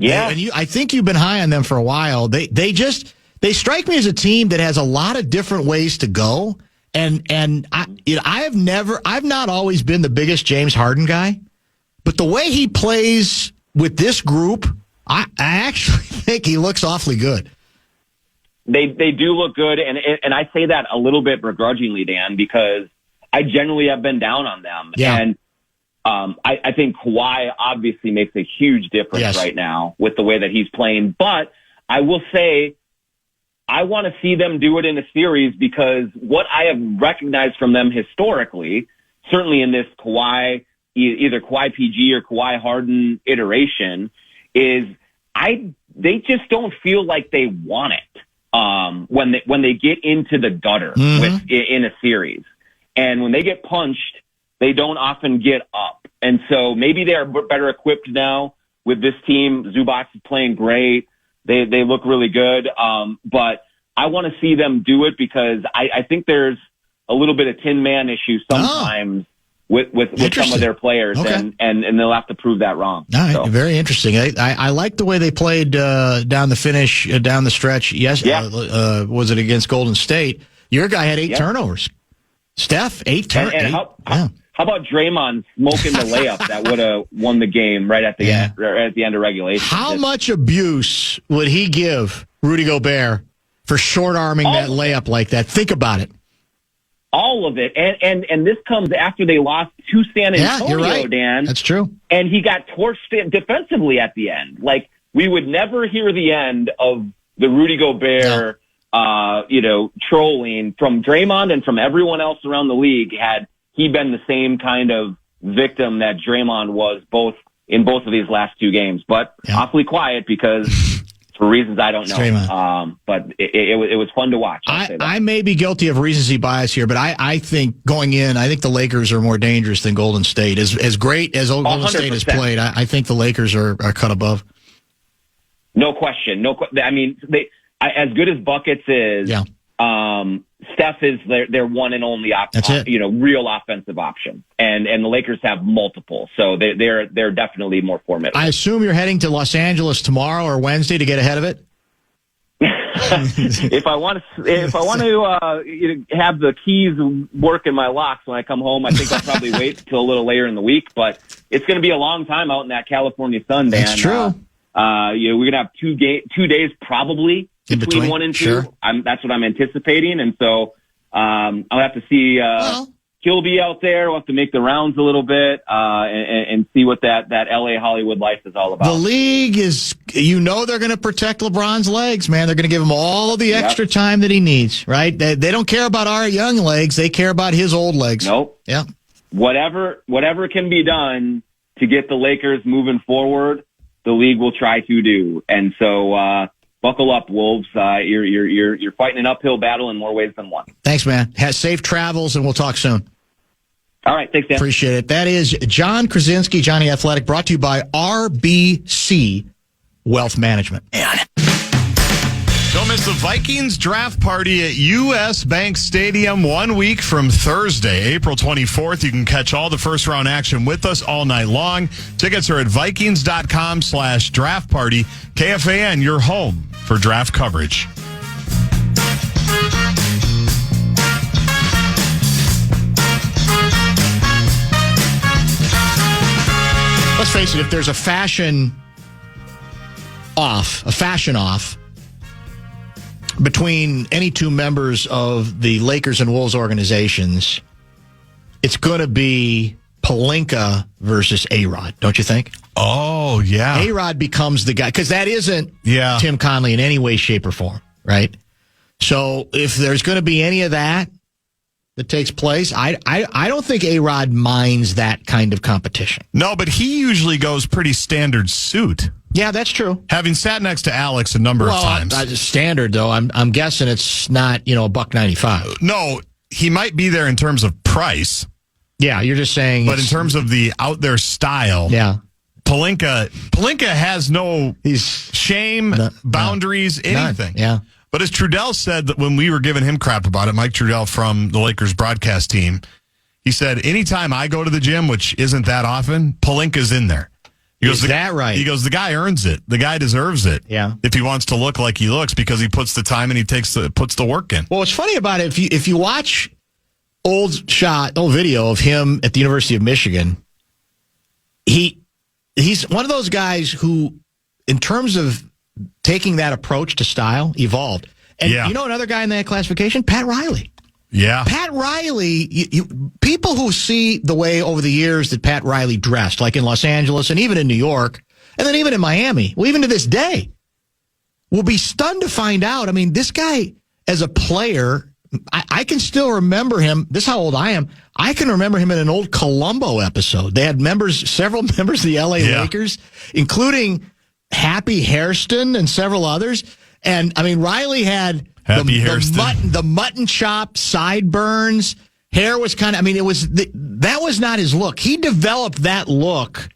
I think you've been high on them for a while. They strike me as a team that has a lot of different ways to go, and I've not always been the biggest James Harden guy, but the way he plays with this group, I actually think he looks awfully good. They do look good, and I say that a little bit begrudgingly, Dan, because I generally have been down on them. Yeah. And I think Kawhi obviously makes a huge difference right now with the way that he's playing. But I will say I want to see them do it in a series because what I have recognized from them historically, certainly in this Kawhi, either Kawhi PG or Kawhi Harden iteration, is they just don't feel like they want it. When they get into the gutter in a series, and when they get punched, they don't often get up. And so maybe they are better equipped now with this team. Zubac is playing great. They look really good. But I want to see them do it because I think there's a little bit of Tin Man issue sometimes with some of their players, and they'll have to prove that wrong. All right, very interesting. I like the way they played down the stretch. Yes, was it against Golden State? Your guy had 8 turnovers. Steph, 8 turnovers. How about Draymond smoking the layup that would have won the game right at the end of regulation? How much abuse would he give Rudy Gobert for short arming that layup like that? Think about it. All of it. And this comes after they lost to San Antonio, you're right. Dan. That's true. And he got torched defensively at the end. Like, we would never hear the end of the Rudy Gobert, trolling from Draymond and from everyone else around the league had he been the same kind of victim that Draymond was in both of these last 2 games. But awfully quiet because for reasons I don't know. But it was fun to watch. I may be guilty of recency bias here, but I think going in, I think the Lakers are more dangerous than Golden State. As great as Golden State has played, I think the Lakers are cut above. No question. I mean, as good as Buckets is, Steph is their one and only real offensive option, and the Lakers have multiple, so they're definitely more formidable. I assume you're heading to Los Angeles tomorrow or Wednesday to get ahead of it. If I want to have the keys work in my locks when I come home, I think I'll probably wait till a little later in the week. But it's going to be a long time out in that California sun, Dan. That's true. We're gonna have 2 days probably between 1 and 2. Sure. That's what I'm anticipating, and so I'll have to see. He'll be out there. We'll have to make the rounds a little bit and see what that LA Hollywood life is all about. The league is, they're going to protect LeBron's legs, man. They're going to give him all of the extra time that he needs, right? They don't care about our young legs. They care about his old legs. Nope. Yeah. Whatever can be done to get the Lakers moving forward, the league will try to do. And so, buckle up, Wolves. You're fighting an uphill battle in more ways than one. Thanks, man. Have safe travels, and we'll talk soon. All right. Thanks, Dan. Appreciate it. That is John Krasinski, Jonny Athletic, brought to you by RBC Wealth Management. Don't miss the Vikings draft party at U.S. Bank Stadium 1 week from Thursday, April 24th. You can catch all the first-round action with us all night long. Tickets are at Vikings.com/draft party. KFAN, your home for draft coverage. Let's face it, if there's a fashion off between any two members of the Lakers and Wolves organizations, it's going to be Pelinka versus A-Rod, don't you think? Oh, yeah. A-Rod becomes the guy, because that isn't Tim Conley in any way, shape, or form, right? So if there's going to be any of that takes place, I don't think A-Rod minds that kind of competition. No, but he usually goes pretty standard suit. Yeah, that's true. Having sat next to Alex a number of times. Standard, though. I'm guessing it's not, $1.95. No, he might be there in terms of price. Yeah, you're just saying. But in terms of the out there style. Yeah. Pelinka has no shame, boundaries, anything. None. Yeah. But as Trudell said that when we were giving him crap about it, Mike Trudell from the Lakers broadcast team, he said, anytime I go to the gym, which isn't that often, Pelinka's in there. He goes, Is that right? He goes, the guy earns it. The guy deserves it. Yeah. If he wants to look like he looks because he puts the time and he puts the work in. Well, what's funny about it, if you watch old video of him at the University of Michigan, he's one of those guys who, in terms of taking that approach to style, evolved. And you know another guy in that classification? Pat Riley. Yeah. Pat Riley, people who see the way over the years that Pat Riley dressed, like in Los Angeles and even in New York, and then even in Miami, well, even to this day, will be stunned to find out. I mean, this guy, as a player, I can still remember him. This is how old I am. I can remember him in an old Columbo episode. They had several members of the LA Lakers, including Happy Hairston and several others. And, I mean, Riley had the mutton chop, sideburns. Hair was kind of, I mean, that was not his look. He developed that look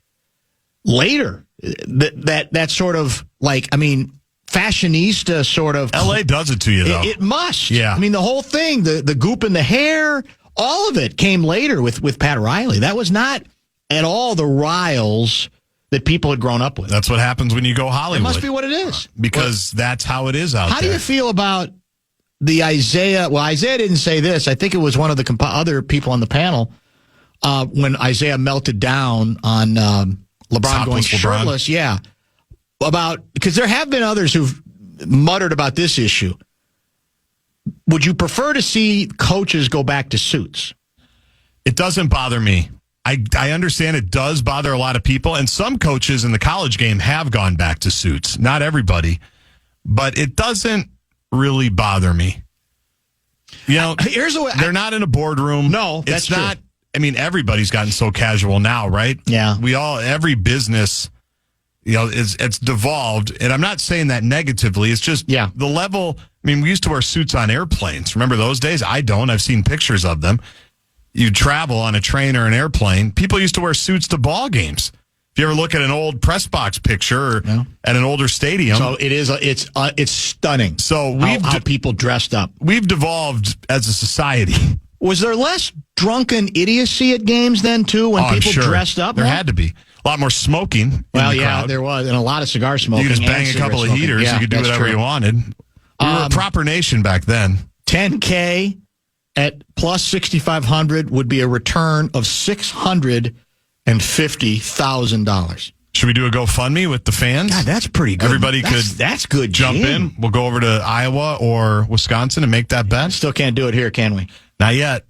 later. That sort of, like, I mean, fashionista sort of. LA does it to you, though. It must. Yeah. I mean, the whole thing, the goop in the hair, all of it came later with Pat Riley. That was not at all the Riles that people had grown up with. That's what happens when you go Hollywood. It must be what it is. Because that's how it is out there. How do you feel about the Isaiah? Well, Isaiah didn't say this. I think it was one of the other people on the panel when Isaiah melted down on LeBron going shirtless. Yeah. Because there have been others who've muttered about this issue. Would you prefer to see coaches go back to suits? It doesn't bother me. I understand it does bother a lot of people, and some coaches in the college game have gone back to suits. Not everybody, but it doesn't really bother me. You know, they're not in a boardroom. No, that's not. True. I mean, everybody's gotten so casual now, right? Yeah. Every business, it's devolved, and I'm not saying that negatively. It's just the level. I mean, we used to wear suits on airplanes. Remember those days? I don't. I've seen pictures of them. You travel on a train or an airplane. People used to wear suits to ball games. If you ever look at an old press box picture at an older stadium, so it's stunning. So how people dressed up. We've devolved as a society. Was there less drunken idiocy at games then too when people dressed up? There had to be a lot more smoking. Well, there was, and a lot of cigar smoking. You could just bang a couple of heaters. Yeah, you could do whatever you wanted. We were a proper nation back then. $10K at plus 6,500 would be a return of $650,000. Should we do a GoFundMe with the fans? God, that's pretty good. Everybody that's good. Jump in. We'll go over to Iowa or Wisconsin and make that bet. Still can't do it here, can we? Not yet.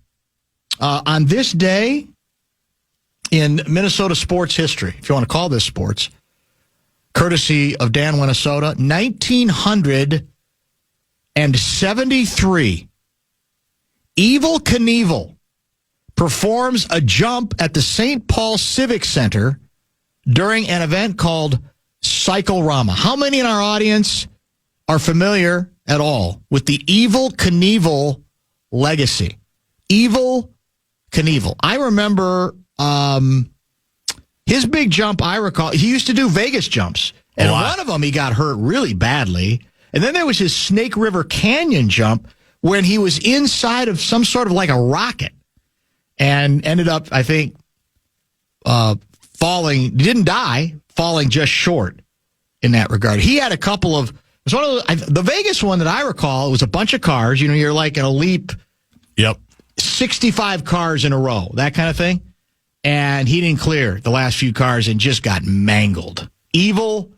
On this day in Minnesota sports history, if you want to call this sports, courtesy of Dan, Minnesota, 1973. Evel Knievel performs a jump at the St. Paul Civic Center during an event called Cycle-Rama. How many in our audience are familiar at all with the Evel Knievel legacy? Evel Knievel. I remember his big jump, I recall, he used to do Vegas jumps. And one of them, he got hurt really badly. And then there was his Snake River Canyon jump when he was inside of some sort of like a rocket and ended up, I think, falling. He didn't die, falling just short in that regard. He had a couple of, it was one of the Vegas one that I recall, it was a bunch of cars. You're like in a leap. Yep. 65 cars in a row, that kind of thing. And he didn't clear the last few cars and just got mangled. Evel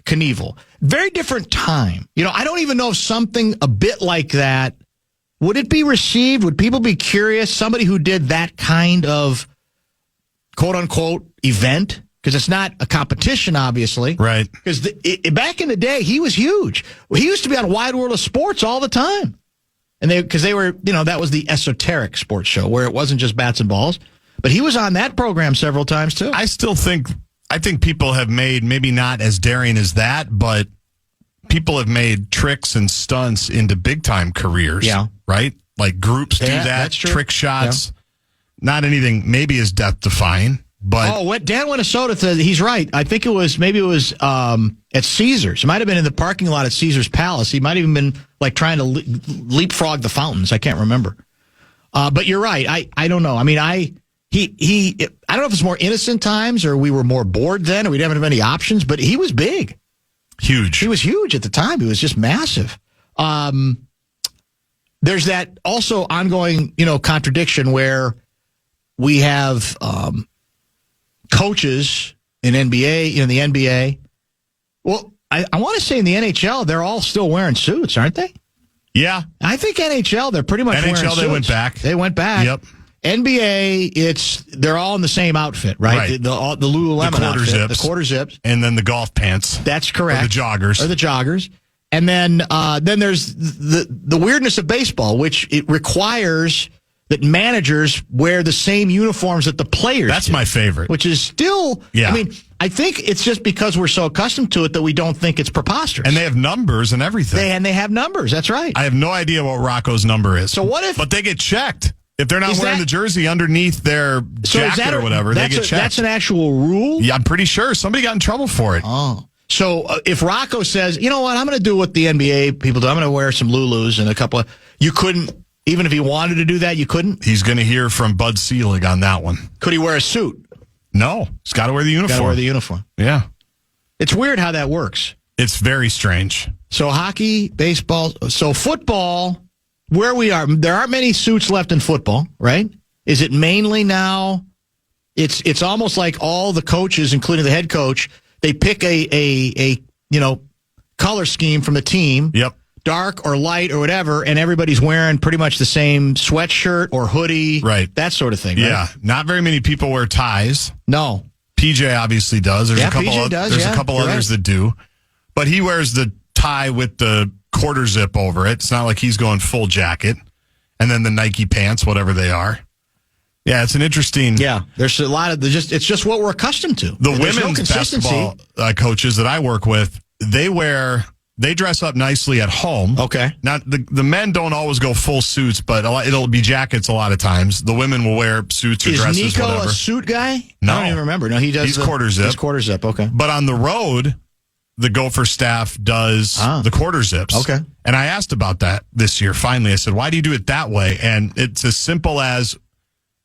Knievel. Very different time. I don't even know if something a bit like that, would it be received? Would people be curious? Somebody who did that kind of quote-unquote event? Because it's not a competition, obviously. Right. Because back in the day, he was huge. He used to be on Wide World of Sports all the time. And they were, that was the esoteric sports show where it wasn't just bats and balls. But he was on that program several times, too. I think people have made, maybe not as daring as that, but people have made tricks and stunts into big-time careers. Yeah. Right? Like groups do that, trick shots. Yeah. Not anything maybe as death-defying, But Dan Minnesota said he's right. I think it was at Caesars. It might have been in the parking lot at Caesars Palace. He might have even been like trying to leapfrog the fountains. I can't remember. But you're right. I don't know. I mean, I don't know if it's more innocent times or we were more bored then or we didn't have any options, but he was big. Huge. He was huge at the time. He was just massive. There's that also ongoing, contradiction where we have coaches in NBA, in the NBA. Well, I want to say in the NHL, they're all still wearing suits, aren't they? Yeah. I think NHL, they're pretty much wearing suits. NHL, they went back. They went back. Yep. NBA, they're all in the same outfit, right? The Lululemon outfit. The quarter zips. And then the golf pants. That's correct. Or the joggers. And then there's the weirdness of baseball, which it requires that managers wear the same uniforms that the players That's do, my favorite. Which is still, yeah. I mean, I think it's just because we're so accustomed to it that we don't think it's preposterous. And they have numbers and everything. They have numbers. That's right. I have no idea what Rocco's number is. So what if... But they get checked. If they're not wearing the jersey underneath their jacket or whatever, they get checked. That's an actual rule? Yeah, I'm pretty sure. Somebody got in trouble for it. Oh. So if Rocco says, you know what, I'm going to do what the NBA people do. I'm going to wear some Lulus and a couple of... You couldn't... Even if he wanted to do that, you couldn't? He's going to hear from Bud Selig on that one. Could he wear a suit? No. He's got to wear the uniform. Got to wear the uniform. Yeah. It's weird how that works. It's very strange. So hockey, baseball, so football, where we are, there aren't many suits left in football, right? Is it mainly now, it's almost like all the coaches, including the head coach, they pick a color scheme from the team. Yep. Dark or light or whatever, and everybody's wearing pretty much the same sweatshirt or hoodie. Right. That sort of thing. Yeah. Right? Not very many people wear ties. No. PJ obviously does. There's a couple PJ others that do. But he wears the tie with the quarter zip over it. It's not like he's going full jacket. And then the Nike pants, whatever they are. Yeah, it's an interesting... Yeah, there's a lot of... it's just what we're accustomed to. The women's basketball coaches that I work with, they dress up nicely at home. Okay. Not the men don't always go full suits, but it'll be jackets a lot of times. The women will wear suits or dresses, Nico whatever. Is Nico a suit guy? No. I don't even remember. No, he does. He's quarter zip. He's quarter zip, okay. But on the road, the Gopher staff does the quarter zips. Okay. And I asked about that this year, finally. I said, why do you do it that way? And it's as simple as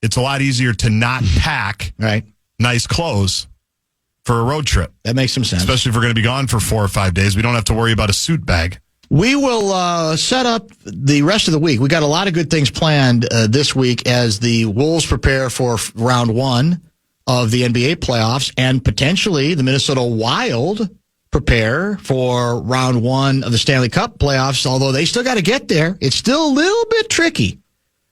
it's a lot easier to not pack nice clothes for a road trip. That makes some sense. Especially if we're going to be gone for 4 or 5 days. We don't have to worry about a suit bag. We will set up the rest of the week. We got a lot of good things planned this week as the Wolves prepare for round one of the NBA playoffs, and potentially the Minnesota Wild prepare for round one of the Stanley Cup playoffs, although they still got to get there. It's still a little bit tricky.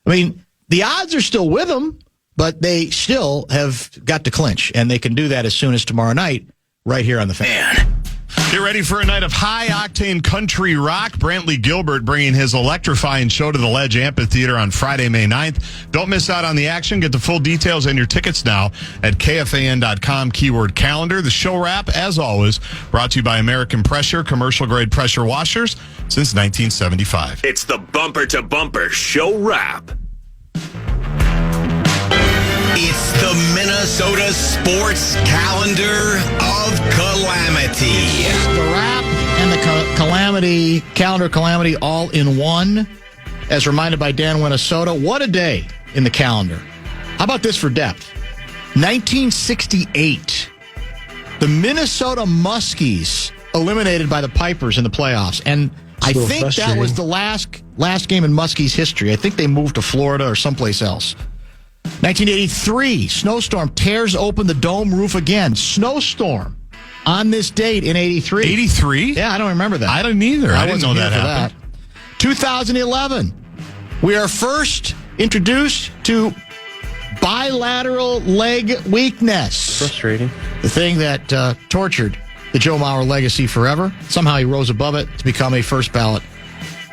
I mean, the odds are still with them, but they still have got to clinch, and they can do that as soon as tomorrow night right here on the Fan. Get ready for a night of high-octane country rock. Brantley Gilbert bringing his electrifying show to the Ledge Amphitheater on Friday, May 9th. Don't miss out on the action. Get the full details and your tickets now at KFAN.com, keyword calendar. The show wrap, as always, brought to you by American Pressure, commercial-grade pressure washers since 1975. It's the Bumper to Bumper show wrap. It's the Minnesota Sports Calendar of Calamity. It's the wrap and the calamity, calendar calamity all in one, as reminded by Dan Minnesota. What a day in the calendar. How about this for depth? 1968. The Minnesota Muskies eliminated by the Pipers in the playoffs. And I think that was the last game in Muskies history. I think they moved to Florida or someplace else. 1983, snowstorm tears open the dome roof again. Snowstorm on this date in 83. 83? Yeah, I don't remember that. I didn't either. I didn't know that happened. 2011, we are first introduced to bilateral leg weakness. Frustrating. The thing that tortured the Joe Mauer legacy forever. Somehow he rose above it to become a first ballot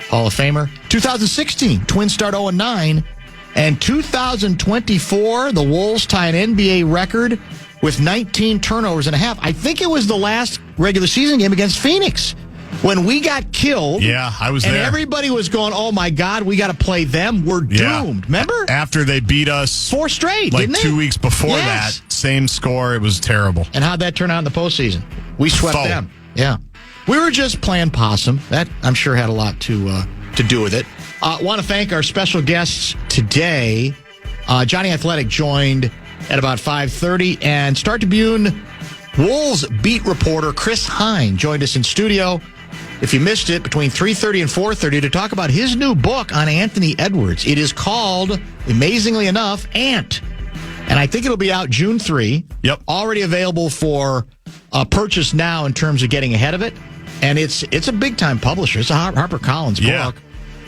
Hall of Famer. 2016, Twins start 0-9. And 2024, the Wolves tie an NBA record with 19 turnovers and a half. I think it was the last regular season game against Phoenix When we got killed, Yeah, I was and there. everybody was going, "Oh my God, we got to play them. We're doomed." Remember? After they beat us 4 straight, like didn't they? 2 weeks before Yes. that, same score. It was terrible. And how'd that turn out in the postseason? We swept Foe. them. Yeah. We were just playing possum. That, I'm sure, had a lot to do with it. Want to thank our special guests today. Jonny Athletic joined at about 5:30, and Star Tribune Wolves beat reporter Chris Hine joined us in studio. If you missed it, between 3:30 and 4:30 to talk about his new book on Anthony Edwards. It is called, amazingly enough, Ant. And I think it'll be out June 3. Yep. Already available for purchase now in terms of getting ahead of it. And it's a big-time publisher. It's a HarperCollins book.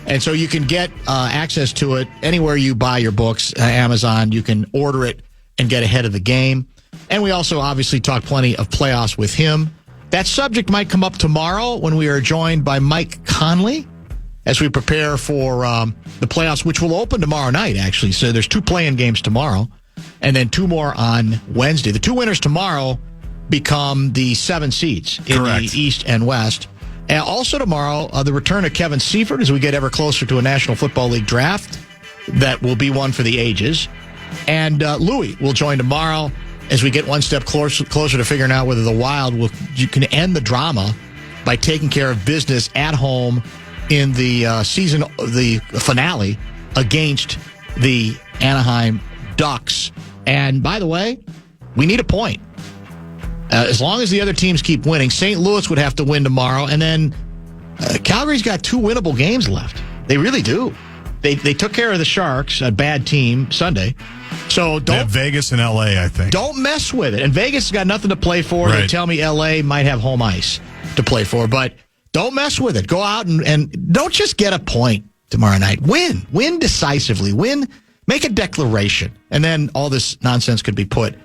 And so you can get access to it anywhere you buy your books, Amazon. You can order it and get ahead of the game. And we also obviously talk plenty of playoffs with him. That subject might come up tomorrow when we are joined by Mike Conley as we prepare for the playoffs, which will open tomorrow night, actually. So there's 2 play-in games tomorrow and then 2 more on Wednesday. The 2 winners tomorrow become the 7 seeds in Correct. the East and West. And also tomorrow, the return of Kevin Seifert as we get ever closer to a National Football League draft. That will be one for the ages. And Louis will join tomorrow as we get one step closer to figuring out whether the Wild you can end the drama by taking care of business at home in the the finale against the Anaheim Ducks. And by the way, we need a point. As long as the other teams keep winning, St. Louis would have to win tomorrow, and then Calgary's got 2 winnable games left. They really do. They took care of the Sharks, a bad team, Sunday. So They have Vegas and LA, I think. don't mess with it. And Vegas has got nothing to play for. They Right. tell me LA might have home ice to play for, but don't mess with it. Go out and don't just get a point tomorrow night. Win decisively. Make a declaration, and then all this nonsense could be put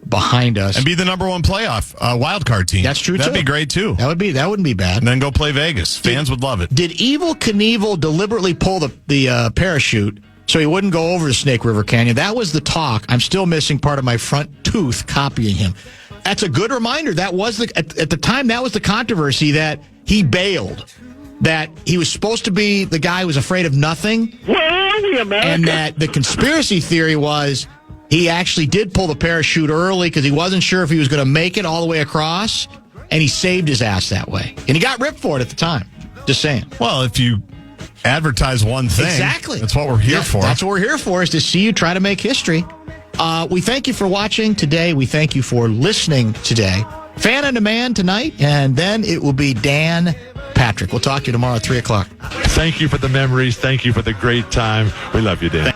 behind us. And be the number 1 playoff wild card team. That's true, That'd too. be great, too. That wouldn't be bad. And then go play Vegas. Fans would love it. Did Evel Knievel deliberately pull the parachute so he wouldn't go over the Snake River Canyon? That was the talk. I'm still missing part of my front tooth copying him. That's a good reminder. That was at the time, that was the controversy, that he bailed. That he was supposed to be the guy who was afraid of nothing. Where are we, America? And that the conspiracy theory was he actually did pull the parachute early because he wasn't sure if he was going to make it all the way across, and he saved his ass that way. And he got ripped for it at the time. Just saying. Well, if you advertise one thing, Exactly. that's what we're here for. That's what we're here for, is to see you try to make history. We thank you for watching today. We thank you for listening today. Fan on Demand tonight, and then it will be Dan Patrick. We'll talk to you tomorrow at 3 o'clock. Thank you for the memories. Thank you for the great time. We love you, Dan.